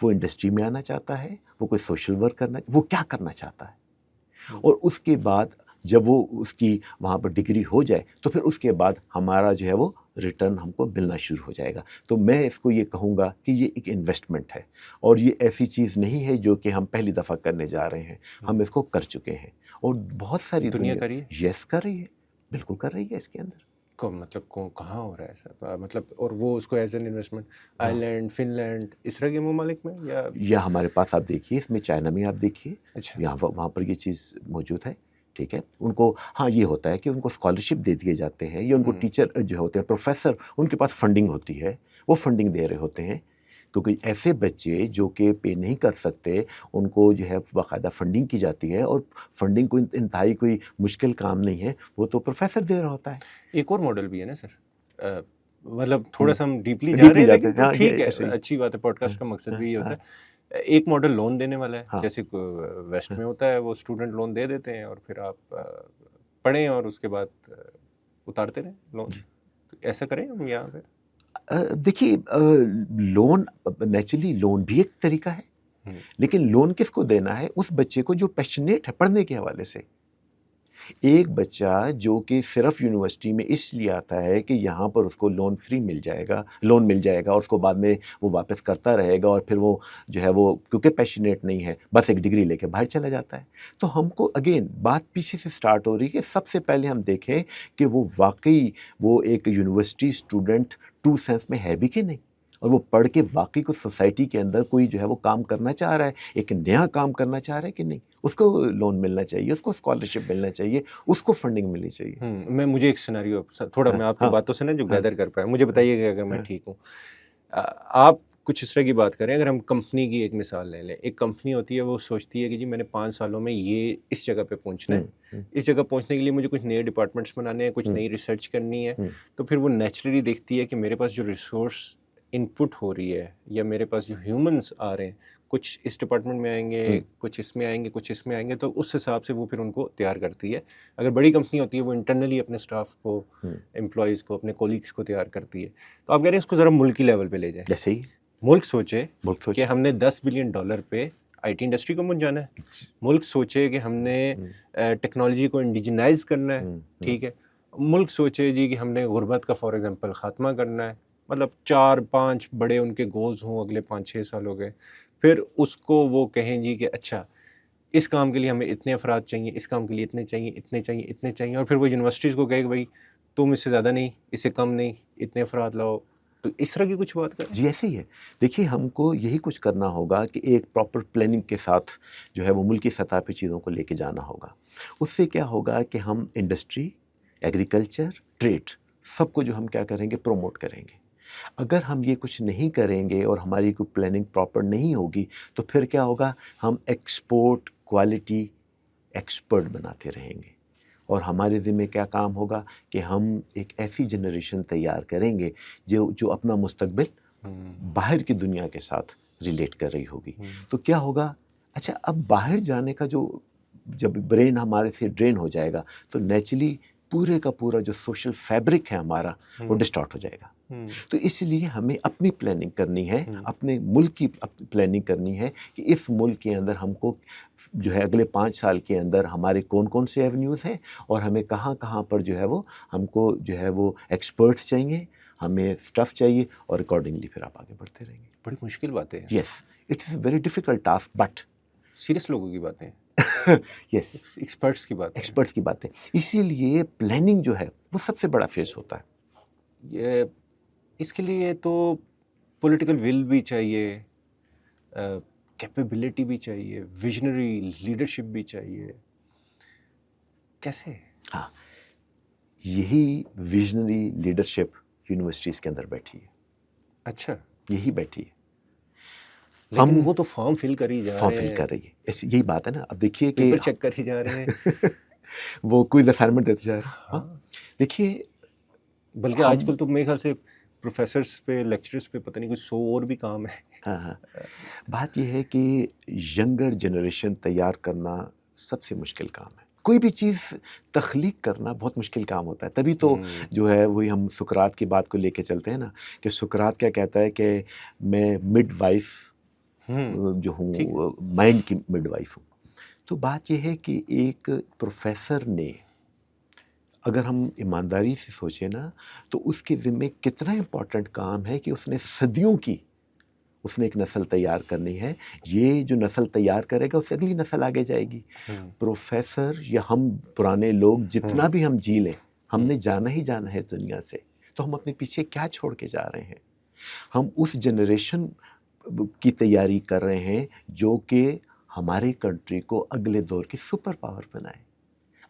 S1: وہ انڈسٹری میں آنا چاہتا ہے، وہ کوئی سوشل ورک کرنا، وہ کیا کرنا چاہتا ہے. اور اس کے بعد جب وہ اس کی وہاں پر ڈگری ہو جائے تو پھر اس کے بعد ہمارا جو ہے وہ ریٹرن ہم کو ملنا شروع ہو جائے گا. تو میں اس کو یہ کہوں گا کہ یہ ایک انویسٹمنٹ ہے، اور یہ ایسی چیز نہیں ہے جو کہ ہم پہلی دفعہ کرنے جا رہے ہیں. ہم اس کو کر چکے ہیں، اور بہت ساری
S2: دنیا کر رہی ہے.
S1: یس کر رہی ہے، بالکل کر رہی ہے. اس کے اندر
S2: مطلب کہاں ہو رہا ہے سر؟ مطلب اور وہ اس کو as an investment Ireland, Finland, اس طرح کے ممالک میں یا
S1: ہمارے پاس آپ دیکھیے، اس میں چائنا میں آپ دیکھیے،
S2: اچھا
S1: یہاں وہاں پر یہ چیز موجود ہے. ٹھیک ہے، ان کو ہاں یہ ہوتا ہے کہ ان کو اسکالرشپ دے دیے جاتے ہیں، یا ان کو ٹیچر جو ہوتے ہیں پروفیسر، ان کے پاس فنڈنگ ہوتی ہے، وہ فنڈنگ دے رہے ہوتے ہیں. کیونکہ ایسے بچے جو کہ پے نہیں کر سکتے، ان کو جو ہے باقاعدہ فنڈنگ کی جاتی ہے، اور فنڈنگ کوئی انتہائی کوئی مشکل کام نہیں ہے، وہ تو پروفیسر دے رہا ہوتا ہے.
S2: ایک اور ماڈل بھی ہے نا سر، مطلب تھوڑا سا ہم ڈیپلی جا رہے
S1: ڈیپلی
S2: ہیں
S1: جاتے
S2: لیکن
S1: ہیں،
S2: تو
S1: ہاں
S2: ٹھیک
S1: یہ
S2: ہے،
S1: ایسے ہی.
S2: اچھی بات ہے، پوڈ کاسٹ کا مقصد بھی یہ
S1: ہاں
S2: ہوتا ہے. ایک ماڈل لون دینے والا ہے،
S1: ہاں
S2: جیسے ویسٹ میں ہوتا ہے، وہ اسٹوڈنٹ لون دے دیتے ہیں اور پھر آپ پڑھیں اور اس کے بعد اتارتے رہیں لون. تو ایسا کریں ہم یہاں پہ؟
S1: دیکھیے لون نیچرلی لون بھی ایک طریقہ ہے، لیکن لون کس کو دینا ہے؟ اس بچے کو جو پیشنیٹ ہے پڑھنے کے حوالے سے. ایک بچہ جو کہ صرف یونیورسٹی میں اس لیے آتا ہے کہ یہاں پر اس کو لون مل جائے گا، اور اس کو بعد میں وہ واپس کرتا رہے گا، اور پھر وہ جو ہے وہ کیونکہ پیشنیٹ نہیں ہے، بس ایک ڈگری لے کے باہر چلا جاتا ہے. تو ہم کو اگین بات پیچھے سے سٹارٹ ہو رہی ہے کہ سب سے پہلے ہم دیکھیں کہ وہ واقعی وہ ایک یونیورسٹی اسٹوڈنٹ ٹرو سینس میں ہے بھی کہ نہیں، اور وہ پڑھ کے واقعی کو سوسائٹی کے اندر کوئی جو ہے وہ کام کرنا چاہ رہا ہے، ایک نیا کام کرنا چاہ رہا ہے کہ نہیں. اس کو لون ملنا چاہیے، اس کو اسکالرشپ ملنا چاہیے، اس کو فنڈنگ ملنی چاہیے.
S2: مجھے ایک سیناریو تھوڑا میں آپ کی باتوں سے نا جو گیدر کر پایا، مجھے بتائیے کہ اگر میں ٹھیک ہوں، آپ کچھ اس طرح کی بات کریں. اگر ہم کمپنی کی ایک مثال لے لیں، ایک کمپنی ہوتی ہے، وہ سوچتی ہے کہ جی میں نے 5 سالوں میں یہ اس جگہ پہ پہنچنا ہے، اس جگہ پہنچنے کے لیے مجھے کچھ نئے ڈپارٹمنٹس بنانے ہیں، کچھ نئی ریسرچ کرنی ہے. تو پھر وہ نیچرلی دیکھتی ہے کہ میرے پاس جو ریسورس ان پٹ ہو رہی ہے، یا میرے پاس جو ہیومنس آ رہے ہیں، کچھ اس ڈپارٹمنٹ میں آئیں گے، کچھ اس میں آئیں گے، کچھ اس میں آئیں گے، تو اس حساب سے وہ پھر ان کو تیار کرتی ہے. اگر بڑی کمپنی ہوتی ہے، وہ انٹرنلی اپنے اسٹاف کو، امپلائیز کو، اپنے کولیگس کو تیار کرتی ہے. تو آپ کہہ رہے ہیں اس کو ذرا ملکی لیول پہ لے جائیں.
S1: جیسے ہی
S2: ملک سوچے
S1: ملک
S2: کہ ہم نے $10 بلین پہ آئی ٹی انڈسٹری کو پہنچانا ہے. ملک سوچے کہ ہم نے ٹیکنالوجی کو انڈیجنائز کرنا ہے، ٹھیک ہے. ملک سوچے جی کہ ہم نے غربت کا فار ایگزامپل خاتمہ کرنا ہے. مطلب 4-5 بڑے ان کے گولز ہوں اگلے 5-6 سالوں کے. پھر اس کو وہ کہیں جی کہ اچھا اس کام کے لیے ہمیں اتنے افراد چاہیے، اس کام کے لیے اتنے چاہیے، اتنے چاہیے، اتنے چاہیے. اور پھر وہ یونیورسٹیز کو کہے کہ بھائی تم اس سے زیادہ نہیں، اس سے کم نہیں، اتنے افراد لاؤ. تو اس طرح کی کچھ بات کریں.
S1: جی ایسے ہی ہے. دیکھیے ہم کو یہی کچھ کرنا ہوگا کہ ایک پراپر پلاننگ کے ساتھ جو ہے وہ ملکی سطح پہ چیزوں کو لے کے جانا ہوگا. اس سے کیا ہوگا کہ ہم انڈسٹری، ایگریکلچر، ٹریڈ سب کو جو ہم کیا کریں گے، پروموٹ کریں گے. اگر ہم یہ کچھ نہیں کریں گے اور ہماری کوئی پلاننگ پراپر نہیں ہوگی تو پھر کیا ہوگا، ہم ایکسپورٹ کوالٹی ایکسپرٹ بناتے رہیں گے. اور ہمارے ذمہ کیا کام ہوگا کہ ہم ایک ایسی جنریشن تیار کریں گے جو اپنا مستقبل باہر کی دنیا کے ساتھ ریلیٹ کر رہی ہوگی. تو کیا ہوگا، اچھا اب باہر جانے کا جب برین ہمارے سے ڈرین ہو جائے گا تو نیچرلی پورے کا پورا جو سوشل فیبرک ہے ہمارا وہ ڈسٹارٹ ہو جائے گا. تو اس لیے ہمیں اپنی پلاننگ کرنی ہے، اپنے ملک کی پلاننگ کرنی ہے کہ اس ملک کے اندر ہم کو جو ہے اگلے 5 سال کے اندر ہمارے کون کون سے ایونیوز ہیں، اور ہمیں کہاں کہاں پر جو ہے وہ ہم کو جو ہے وہ ایکسپرٹس چاہیے، ہمیں اسٹف چاہیے، اور اکارڈنگلی پھر آپ آگے بڑھتے رہیں گے.
S2: بڑی مشکل باتیں ہیں.
S1: Yes it is a very difficult task, but
S2: serious لوگوں کی باتیں،
S1: یس
S2: ایکسپرٹس کی باتیں.
S1: ایکسپرٹس کی باتیں. اسی لیے پلاننگ جو ہے وہ سب سے بڑا فیز ہوتا ہے.
S2: یہ اس کے لیے تو پولیٹیکل ول بھی چاہیے، کیپیبلٹی بھی چاہیے، ویژنری لیڈرشپ بھی چاہیے. کیسے؟
S1: ہاں، یہی ویژنری لیڈرشپ یونیورسٹیز کے اندر بیٹھی ہے.
S2: اچھا،
S1: یہی بیٹھی ہے.
S2: لیکن وہ تو فارم فل کر ہی جا رہے ہیں،
S1: فارم فل کر رہی ہے. یہی بات ہے نا. اب دیکھیے کہ
S2: پیپر چیک کر ہی جا رہے ہیں.
S1: وہ کوئی اسائنمنٹ دیتے جا رہے ہیں. دیکھیے
S2: بلکہ آج کل تو میرے خیال سے پروفیسرس پہ، لیکچررس پہ پتہ نہیں کوئی 100 اور بھی کام ہے.
S1: ہاں بات یہ ہے کہ ینگر جنریشن تیار کرنا سب سے مشکل کام ہے. کوئی بھی چیز تخلیق کرنا بہت مشکل کام ہوتا ہے. تبھی تو جو ہے وہی ہم سقراط کی بات کو لے کے چلتے ہیں نا، کہ سقراط کیا کہتا ہے کہ میں مڈ وائف جو ہوں، مائنڈ کی مڈ وائف ہوں. تو بات یہ ہے کہ ایک پروفیسر نے، اگر ہم ایمانداری سے سوچیں نا، تو اس کے ذمہ کتنا امپورٹنٹ کام ہے کہ اس نے صدیوں کی اس نے ایک نسل تیار کرنی ہے. یہ جو نسل تیار کرے گا اس سے اگلی نسل آگے جائے گی. پروفیسر یا ہم پرانے لوگ جتنا بھی ہم جی لیں ہم نے جانا ہی جانا ہے دنیا سے، تو ہم اپنے پیچھے کیا چھوڑ کے جا رہے ہیں؟ ہم اس جنریشن کی تیاری کر رہے ہیں جو کہ ہماری کنٹری کو اگلے دور کی سپر پاور بنائے۔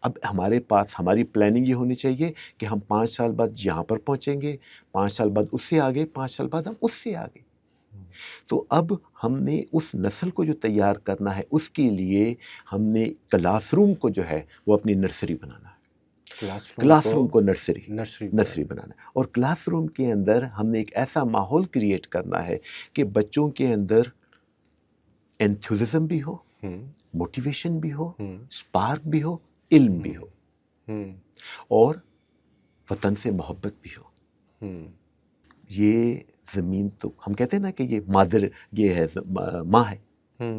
S1: اب ہمارے پاس ہماری پلاننگ یہ ہونی چاہیے کہ ہم 5 سال بعد یہاں پر پہنچیں گے، 5 سال بعد اس سے آگے، 5 سال بعد ہم اس سے آگے۔ تو اب ہم نے اس نسل کو جو تیار کرنا ہے، اس کے لیے ہم نے کلاس روم کو جو ہے وہ اپنی نرسری بنانا ہے۔ کلاس روم کو نرسری بنانا ہے، اور کلاس روم کے اندر ہم نے ایک ایسا ماحول کریٹ کرنا ہے کہ بچوں کے اندر انتھوززم بھی ہو، موٹیویشن بھی ہو، سپارک بھی ہو، علم بھی ہو، اور وطن سے محبت بھی ہو۔ یہ زمین تو ہم کہتے ہیں نا کہ یہ مادر، یہ ہے ماں ہے۔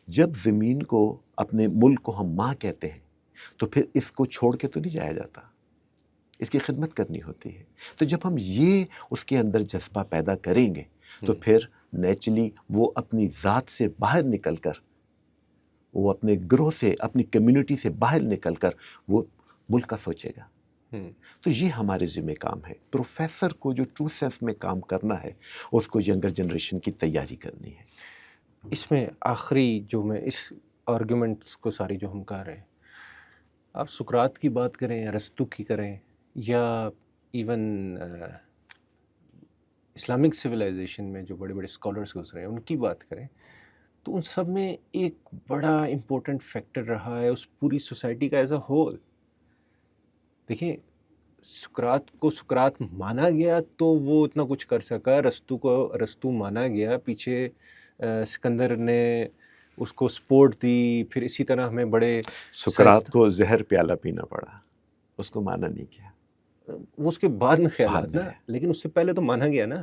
S1: جب زمین کو، اپنے ملک کو ہم ماں کہتے ہیں تو پھر اس کو چھوڑ کے تو نہیں جایا جاتا، اس کی خدمت کرنی ہوتی ہے۔ تو جب ہم یہ اس کے اندر جذبہ پیدا کریں گے تو پھر نیچرلی وہ اپنی ذات سے باہر نکل کر، وہ اپنے گروہ سے، اپنی کمیونٹی سے باہر نکل کر وہ ملک کا سوچے گا۔ تو یہ ہمارے ذمہ کام ہے۔ پروفیسر کو جو ٹرو سینس میں کام کرنا ہے، اس کو ینگر جنریشن کی تیاری کرنی ہے۔
S2: اس میں آخری جو میں اس آرگومنٹس کو ساری جو ہم کر رہے ہیں، آپ سقراط کی بات کریں، ارسطو کی کریں، یا ایون اسلامک سویلائزیشن میں جو بڑے بڑے اسکالرس گزرے ہیں ان کی بات کریں، تو ان سب میں ایک بڑا امپورٹنٹ فیکٹر رہا ہے اس پوری سوسائٹی کا ایز اے ہول۔ دیکھیں، سقراط کو سقراط مانا گیا تو وہ اتنا کچھ کر سکا، ارسطو کو ارسطو مانا گیا، پیچھے سکندر نے اس کو سپورٹ دی، پھر اسی طرح ہمیں بڑے
S1: سقراط کو زہر پیالہ پینا پڑا، اس کو مانا نہیں کیا،
S2: وہ اس کے بعد میں خیالات نا، لیکن اس سے پہلے تو مانا گیا نا۔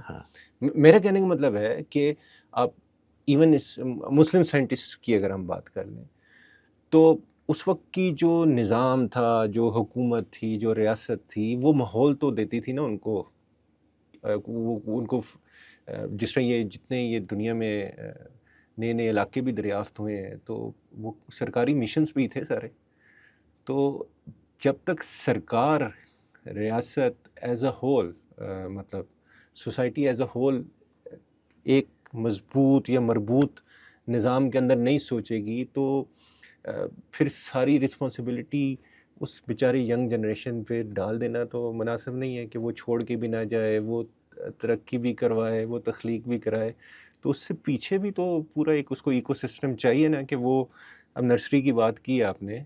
S2: میرا کہنے کا مطلب ہے کہ آپ ایون اس مسلم سائنٹسٹ کی اگر ہم بات کر لیں تو اس وقت کی جو نظام تھا، جو حکومت تھی، جو ریاست تھی، وہ ماحول تو دیتی تھی نا ان کو، ان کو جس طرح یہ جتنے یہ دنیا میں نئے نئے علاقے بھی دریافت ہوئے ہیں تو وہ سرکاری مشنز بھی تھے سارے۔ تو جب تک سرکار، ریاست ایز اے ہول، مطلب سوسائٹی ایز اے ہول ایک مضبوط یا مربوط نظام کے اندر نہیں سوچے گی تو پھر ساری رسپانسبلٹی اس بیچاری ینگ جنریشن پہ ڈال دینا تو مناسب نہیں ہے کہ وہ چھوڑ کے بھی نہ جائے، وہ ترقی بھی کروائے، وہ تخلیق بھی کرائے۔ تو اس سے پیچھے بھی تو پورا ایک اس کو ایکو سسٹم چاہیے نا، کہ وہ اب نرسری کی بات کی آپ نے،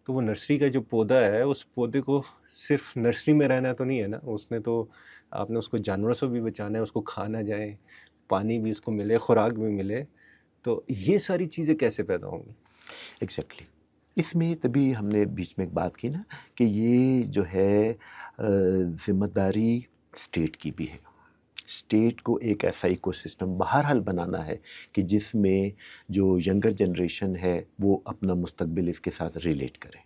S2: تو وہ نرسری کا جو پودا ہے اس پودے کو صرف نرسری میں رہنا تو نہیں ہے نا، اس نے تو آپ نے اس کو جانوروں سے بھی بچانا ہے، اس کو کھا نہ جائے، پانی بھی اس کو ملے، خوراک بھی ملے۔ تو یہ ساری چیزیں کیسے پیدا ہوں گی؟
S1: ایگزیکٹلی، اس میں تبھی ہم نے بیچ میں ایک بات کی نا کہ یہ جو ہے ذمہ داری اسٹیٹ کی بھی ہے۔ اسٹیٹ کو ایک ایسا ایکو سسٹم بہرحال بنانا ہے کہ جس میں جو ینگر جنریشن ہے وہ اپنا مستقبل اس کے ساتھ ریلیٹ کرے،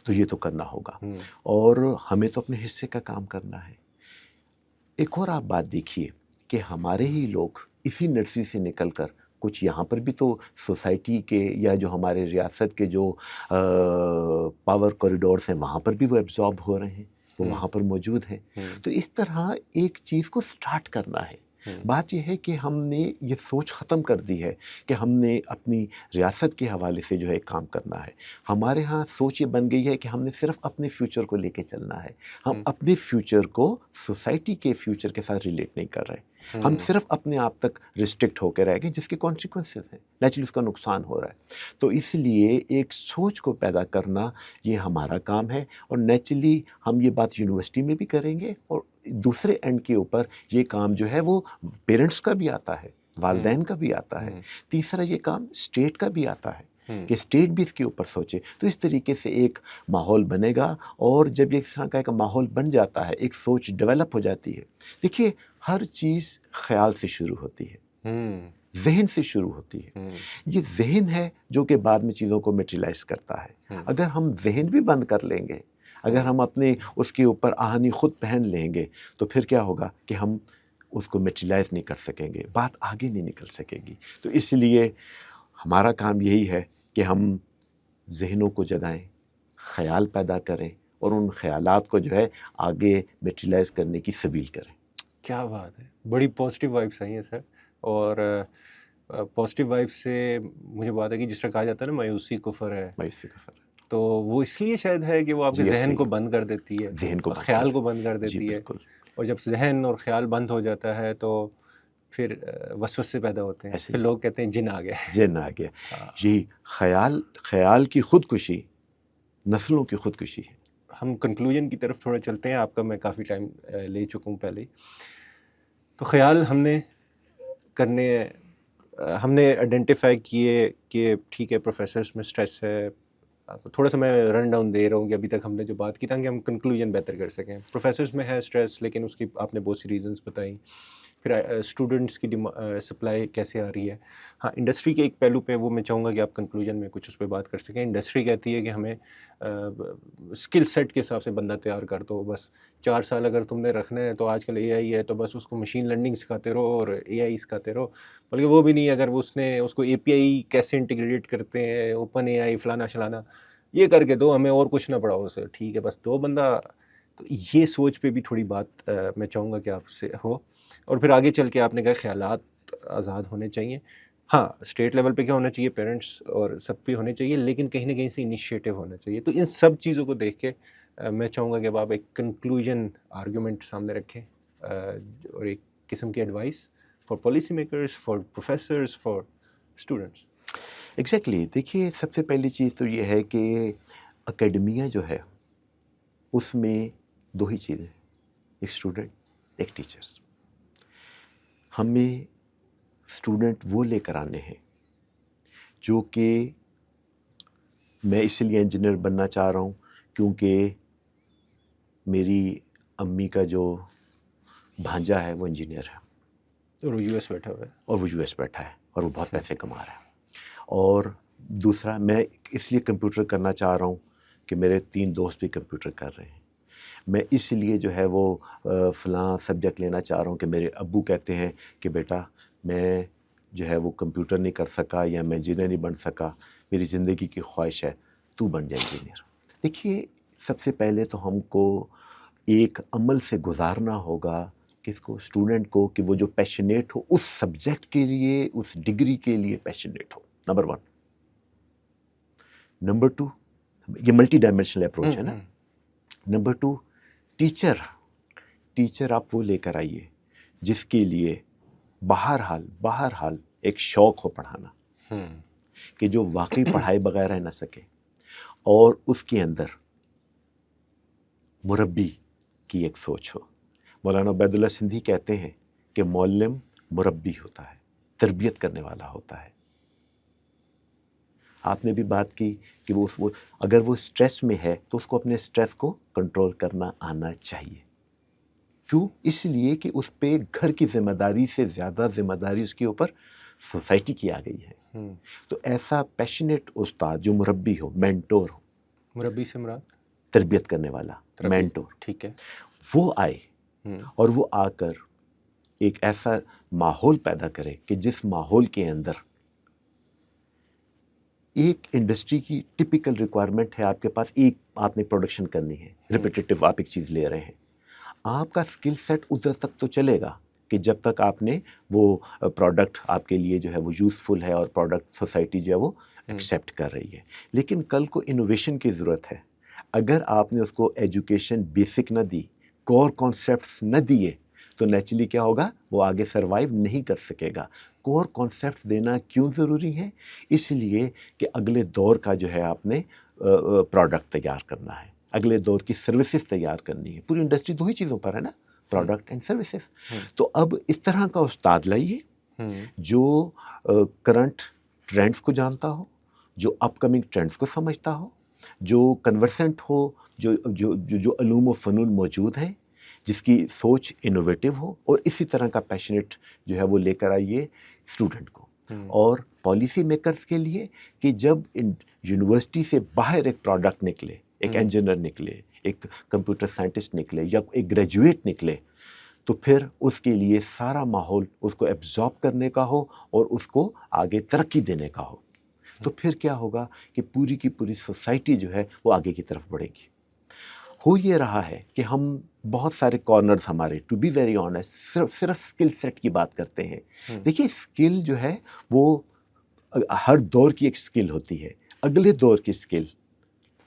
S1: تو یہ تو کرنا ہوگا، اور ہمیں تو اپنے حصے کا کام کرنا ہے۔ ایک اور آپ بات دیکھیے کہ ہمارے ہی لوگ اسی نرسری سے نکل کر کچھ یہاں پر بھی تو سوسائٹی کے یا جو ہمارے ریاست کے جو پاور کوریڈورس ہیں وہاں پر بھی وہ ایبزارب ہو رہے ہیں، وہ وہاں پر موجود ہیں۔ تو اس طرح ایک چیز کو سٹارٹ کرنا ہے۔ بات یہ ہے کہ ہم نے یہ سوچ ختم کر دی ہے کہ ہم نے اپنی ریاست کے حوالے سے جو ہے کام کرنا ہے۔ ہمارے ہاں سوچ یہ بن گئی ہے کہ ہم نے صرف اپنے فیوچر کو لے کے چلنا ہے، ہم اپنے فیوچر کو سوسائٹی کے فیوچر کے ساتھ ریلیٹ نہیں کر رہے، ہم صرف اپنے آپ تک ریسٹرکٹ ہو کے رہ گئے، جس کے کانسیکوینسز ہیں، نیچرلی اس کا نقصان ہو رہا ہے۔ تو اس لیے ایک سوچ کو پیدا کرنا یہ ہمارا کام ہے، اور نیچرلی ہم یہ بات یونیورسٹی میں بھی کریں گے، اور دوسرے اینڈ کے اوپر یہ کام جو ہے وہ پیرنٹس کا بھی آتا ہے، والدین کا بھی آتا ہے، تیسرا یہ کام اسٹیٹ کا بھی آتا ہے کہ اسٹیٹ بھی اس کے اوپر سوچے۔ تو اس طریقے سے ایک ماحول بنے گا، اور جب یہ اس طرح کا ایک ماحول بن جاتا ہے، ایک سوچ ڈیولپ ہو جاتی ہے۔ دیکھیے، ہر چیز خیال سے شروع ہوتی ہے، ذہن سے شروع ہوتی ہے۔ یہ ذہن ہے جو کہ بعد میں چیزوں کو میٹریلائز کرتا ہے۔ اگر ہم ذہن بھی بند کر لیں گے، اگر ہم اپنے اس کے اوپر آہنی خود پہن لیں گے، تو پھر کیا ہوگا کہ ہم اس کو میٹریلائز نہیں کر سکیں گے، بات آگے نہیں نکل سکے گی۔ تو اس لیے ہمارا کام یہی ہے کہ ہم ذہنوں کو جگائیں، خیال پیدا کریں، اور ان خیالات کو جو ہے آگے میٹریلائز کرنے کی سبیل کریں.
S2: کیا بات ہے، بڑی پازیٹیو وائبس آئی ہیں سر. اور پازیٹیو وائب سے مجھے بات ہے کہ جس طرح کہا جاتا ہے نا مایوسی کفر ہے،
S1: مایوسی کا فرق.
S2: تو وہ اس لیے شاید ہے کہ وہ آپ کے
S1: جی
S2: ذہن
S1: صحیح.
S2: کو بند کر دیتی ہے،
S1: ذہن کو بند
S2: خیال
S1: کر
S2: کو بند کر
S1: جی
S2: دیتی ہے.
S1: بالکل
S2: اور جب ذہن اور خیال بند ہو جاتا ہے تو پھر وسوسے پیدا ہوتے ہیں،
S1: ایسے
S2: پھر
S1: ہی
S2: لوگ کہتے ہیں جن آ گیا.
S1: جن آ گیا.
S2: ہاں.
S1: یہی خیال کی خودکشی نسلوں کی خودکشی ہے.
S2: ہم کنکلوژن کی طرف تھوڑا چلتے ہیں، آپ کا میں کافی ٹائم لے چکا ہوں پہلے. تو خیال ہم نے آئیڈینٹیفائی کیے کہ ٹھیک ہے پروفیسرس میں اسٹریس ہے. تھوڑا سا میں رن ڈاؤن دے رہا ہوں کہ ابھی تک ہم نے جو بات کی تاکہ ہم کنکلوژن بہتر کر سکیں. پروفیسرس میں ہے اسٹریس، لیکن اس کی آپ نے بہت سی ریزنس بتائیں. پھر اسٹوڈنٹس کی سپلائی کیسے آ رہی ہے. ہاں، انڈسٹری کے ایک پہلو پہ وہ میں چاہوں گا کہ آپ کنکلوژن میں کچھ اس پہ بات کر سکیں. انڈسٹری کہتی ہے کہ ہمیں اسکل سیٹ کے حساب سے بندہ تیار کر دو، بس 4 سال اگر تم نے رکھنا ہے تو آج کل اے آئی ہے تو بس اس کو مشین لرننگ سکھاتے رہو اور اے آئی سکھاتے رہو. بلکہ وہ بھی نہیں، اگر اس کو اے پی آئی کیسے انٹیگریٹ کرتے ہیں، اوپن اے آئی فلانا شلانا، یہ کر کے دو، ہمیں اور کچھ نہ پڑھاؤ اسے، ٹھیک ہے بس 2 بندہ. تو یہ سوچ پہ بھی تھوڑی بات میں چاہوں گا کہ آپ سے ہو. اور پھر آگے چل کے آپ نے کہا خیالات آزاد ہونے چاہیے. ہاں، اسٹیٹ لیول پہ کیا ہونا چاہیے، پیرنٹس اور سب پہ ہونے چاہیے، لیکن کہیں نہ کہیں سے انیشیٹو ہونا چاہیے. تو ان سب چیزوں کو دیکھ کے میں چاہوں گا کہ اب آپ ایک کنکلوژن آرگیومنٹ سامنے رکھیں اور ایک قسم کی advice for policy makers, for professors, for students.
S1: Exactly. دیکھیے سب سے پہلی چیز تو یہ ہے کہ اکیڈمیا جو ہے اس میں 2 ہی چیزیں، ایک اسٹوڈنٹ ایک ٹیچرس. ہمیں اسٹوڈنٹ وہ لے کر آنے ہیں جو کہ میں اس لیے انجینئر بننا چاہ رہا ہوں کیونکہ میری امی کا جو بھانجا ہے وہ انجینئر ہے
S2: اور وہ یو ایس بیٹھا ہوا ہے،
S1: اور وہ یو ایس بیٹھا ہے اور وہ بہت پیسے کما رہا ہے. اور دوسرا، میں اس لیے کمپیوٹر کرنا چاہ رہا ہوں کہ میرے 3 دوست بھی کمپیوٹر کر رہے ہیں. میں اس لیے جو ہے وہ فلاں سبجیکٹ لینا چاہ رہا ہوں کہ میرے ابو کہتے ہیں کہ بیٹا میں جو ہے وہ کمپیوٹر نہیں کر سکا یا میں انجینئر نہیں بن سکا، میری زندگی کی خواہش ہے تو بن جائے انجینئر. دیکھیے سب سے پہلے تو ہم کو ایک عمل سے گزارنا ہوگا کس کو، اسٹوڈنٹ کو، کہ وہ جو پیشنیٹ ہو اس سبجیکٹ کے لیے، اس ڈگری کے لیے پیشنیٹ ہو. نمبر 1. نمبر 2، یہ ملٹی ڈائمینشنل اپروچ ہے نا. نمبر 2، ٹیچر آپ وہ لے کر آئیے جس کے لیے بہرحال ایک شوق ہو پڑھانا، کہ جو واقعی پڑھائی بغیر رہ نہ سکے، اور اس کے اندر مربی کی ایک سوچ ہو. مولانا عبید اللہ سندھی کہتے ہیں کہ معلم مربی ہوتا ہے، تربیت کرنے والا ہوتا ہے. آپ نے بھی بات کی کہ وہ اگر وہ اسٹریس میں ہے تو اس کو اپنے اسٹریس کو کنٹرول کرنا آنا چاہیے. کیوں؟ اس لیے کہ اس پہ گھر کی ذمہ داری سے زیادہ ذمہ داری اس کے اوپر سوسائٹی کی آ گئی ہے. تو ایسا پیشنیٹ استاد جو مربی ہو، مینٹور ہو،
S2: مربی سے مراد
S1: تربیت کرنے والا، مینٹور،
S2: ٹھیک ہے،
S1: وہ آئے اور وہ آ کر ایک ایسا ماحول پیدا کرے کہ جس ماحول کے اندر ایک انڈسٹری کی ٹپیکل ریکوائرمنٹ ہے، آپ کے پاس ایک آپ نے پروڈکشن کرنی ہے، ریپیٹیٹیو آپ ایک چیز لے رہے ہیں. آپ کا اسکل سیٹ ادھر تک تو چلے گا کہ جب تک آپ نے وہ پروڈکٹ آپ کے لیے جو ہے وہ یوزفل ہے اور پروڈکٹ سوسائٹی جو ہے وہ ایکسیپٹ کر رہی ہے. لیکن کل کو انوویشن کی ضرورت ہے. اگر آپ نے اس کو ایجوکیشن بیسک نہ دی، کور کانسیپٹس نہ دیے، تو نیچرلی کیا ہوگا، وہ آگے سروائیو نہیں کر سکے گا. کور کانسیپٹس دینا کیوں ضروری ہے؟ اس لیے کہ اگلے دور کا جو ہے آپ نے پروڈکٹ تیار کرنا ہے، اگلے دور کی سروسز تیار کرنی ہے. پوری انڈسٹری 2 ہی چیزوں پر ہے نا، پروڈکٹ اینڈ سروسز. تو اب اس طرح کا استاد لائیے جو کرنٹ ٹرینڈز کو جانتا ہو، جو اپ کمنگ ٹرینڈز کو سمجھتا ہو، جو کنورسنٹ ہو، جو علوم و فنون موجود ہیں، جس کی سوچ انوویٹو ہو، اور اسی طرح کا پیشنیٹ جو ہے وہ لے کر آئیے اسٹوڈنٹ کو. اور پالیسی میکرز کے لیے کہ جب یونیورسٹی سے باہر ایک پروڈکٹ نکلے، ایک انجینئر نکلے، ایک کمپیوٹر سائنٹسٹ نکلے یا ایک گریجویٹ نکلے، تو پھر اس کے لیے سارا ماحول اس کو ایبزارب کرنے کا ہو اور اس کو آگے ترقی دینے کا ہو. تو پھر کیا ہوگا کہ پوری کی پوری سوسائٹی جو ہے وہ آگے کی طرف بڑھے گی. ہو یہ رہا ہے کہ ہم بہت سارے کارنرز ہمارے ٹو بی ویری آنیسٹ صرف اسکل سیٹ کی بات کرتے ہیں. دیکھیے اسکل جو ہے وہ ہر دور کی ایک اسکل ہوتی ہے. اگلے دور کی اسکل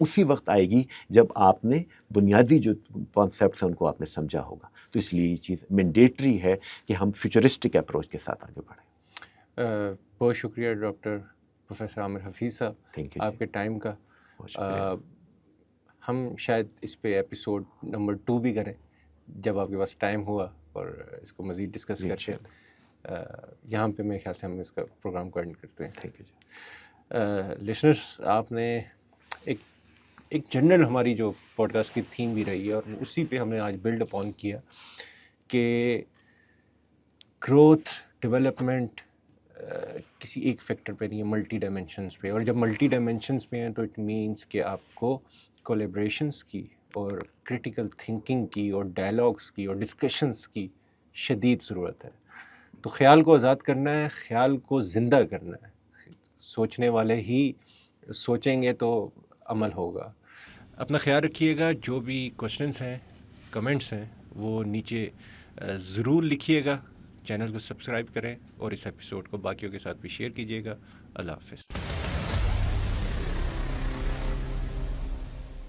S1: اسی وقت آئے گی جب آپ نے بنیادی جو کانسیپٹس ہیں ان کو آپ نے سمجھا ہوگا. تو اس لیے یہ چیز مینڈیٹری ہے کہ ہم فیوچرسٹک اپروچ کے ساتھ آگے بڑھیں.
S2: بہت شکریہ ڈاکٹر پروفیسر عامر حفیظ صاحب
S1: تھینک یو
S2: آپ کے ٹائم کا.
S1: بہت شکریہ.
S2: ہم شاید اس پہ ایپیسوڈ نمبر 2 بھی کریں جب آپ کے پاس ٹائم ہوا اور اس کو مزید ڈسکس کرتے ہیں. یہاں پہ میرے خیال سے ہم اس کا پروگرام کو اینڈ کرتے ہیں.
S1: Thank you G.
S2: لسنرس آپ نے ایک جنرل ہماری جو پوڈ کاسٹ کی تھیم بھی رہی ہے اور اسی پہ ہم نے آج بلڈ اپون کیا کہ گروتھ ڈیولپمنٹ کسی ایک فیکٹر پہ نہیں ہے، ملٹی ڈائمینشنس پہ. اور جب ملٹی ڈائمینشنس پہ ہیں تو اٹ مینس کہ آپ کو کولیبریشنس کی اور کریٹیکل تھنکنگ کی اور ڈائلاگس کی اور ڈسکشنس کی شدید ضرورت ہے. تو خیال کو آزاد کرنا ہے، خیال کو زندہ کرنا ہے. سوچنے والے ہی سوچیں گے تو عمل ہوگا. اپنا خیال رکھیے گا. جو بھی کوشچنس ہیں، کمنٹس ہیں، وہ نیچے ضرور لکھیے گا. چینل کو سبسکرائب کریں اور اس ایپیسوڈ کو باقیوں کے ساتھ بھی شیئر کیجیے گا. اللہ حافظ.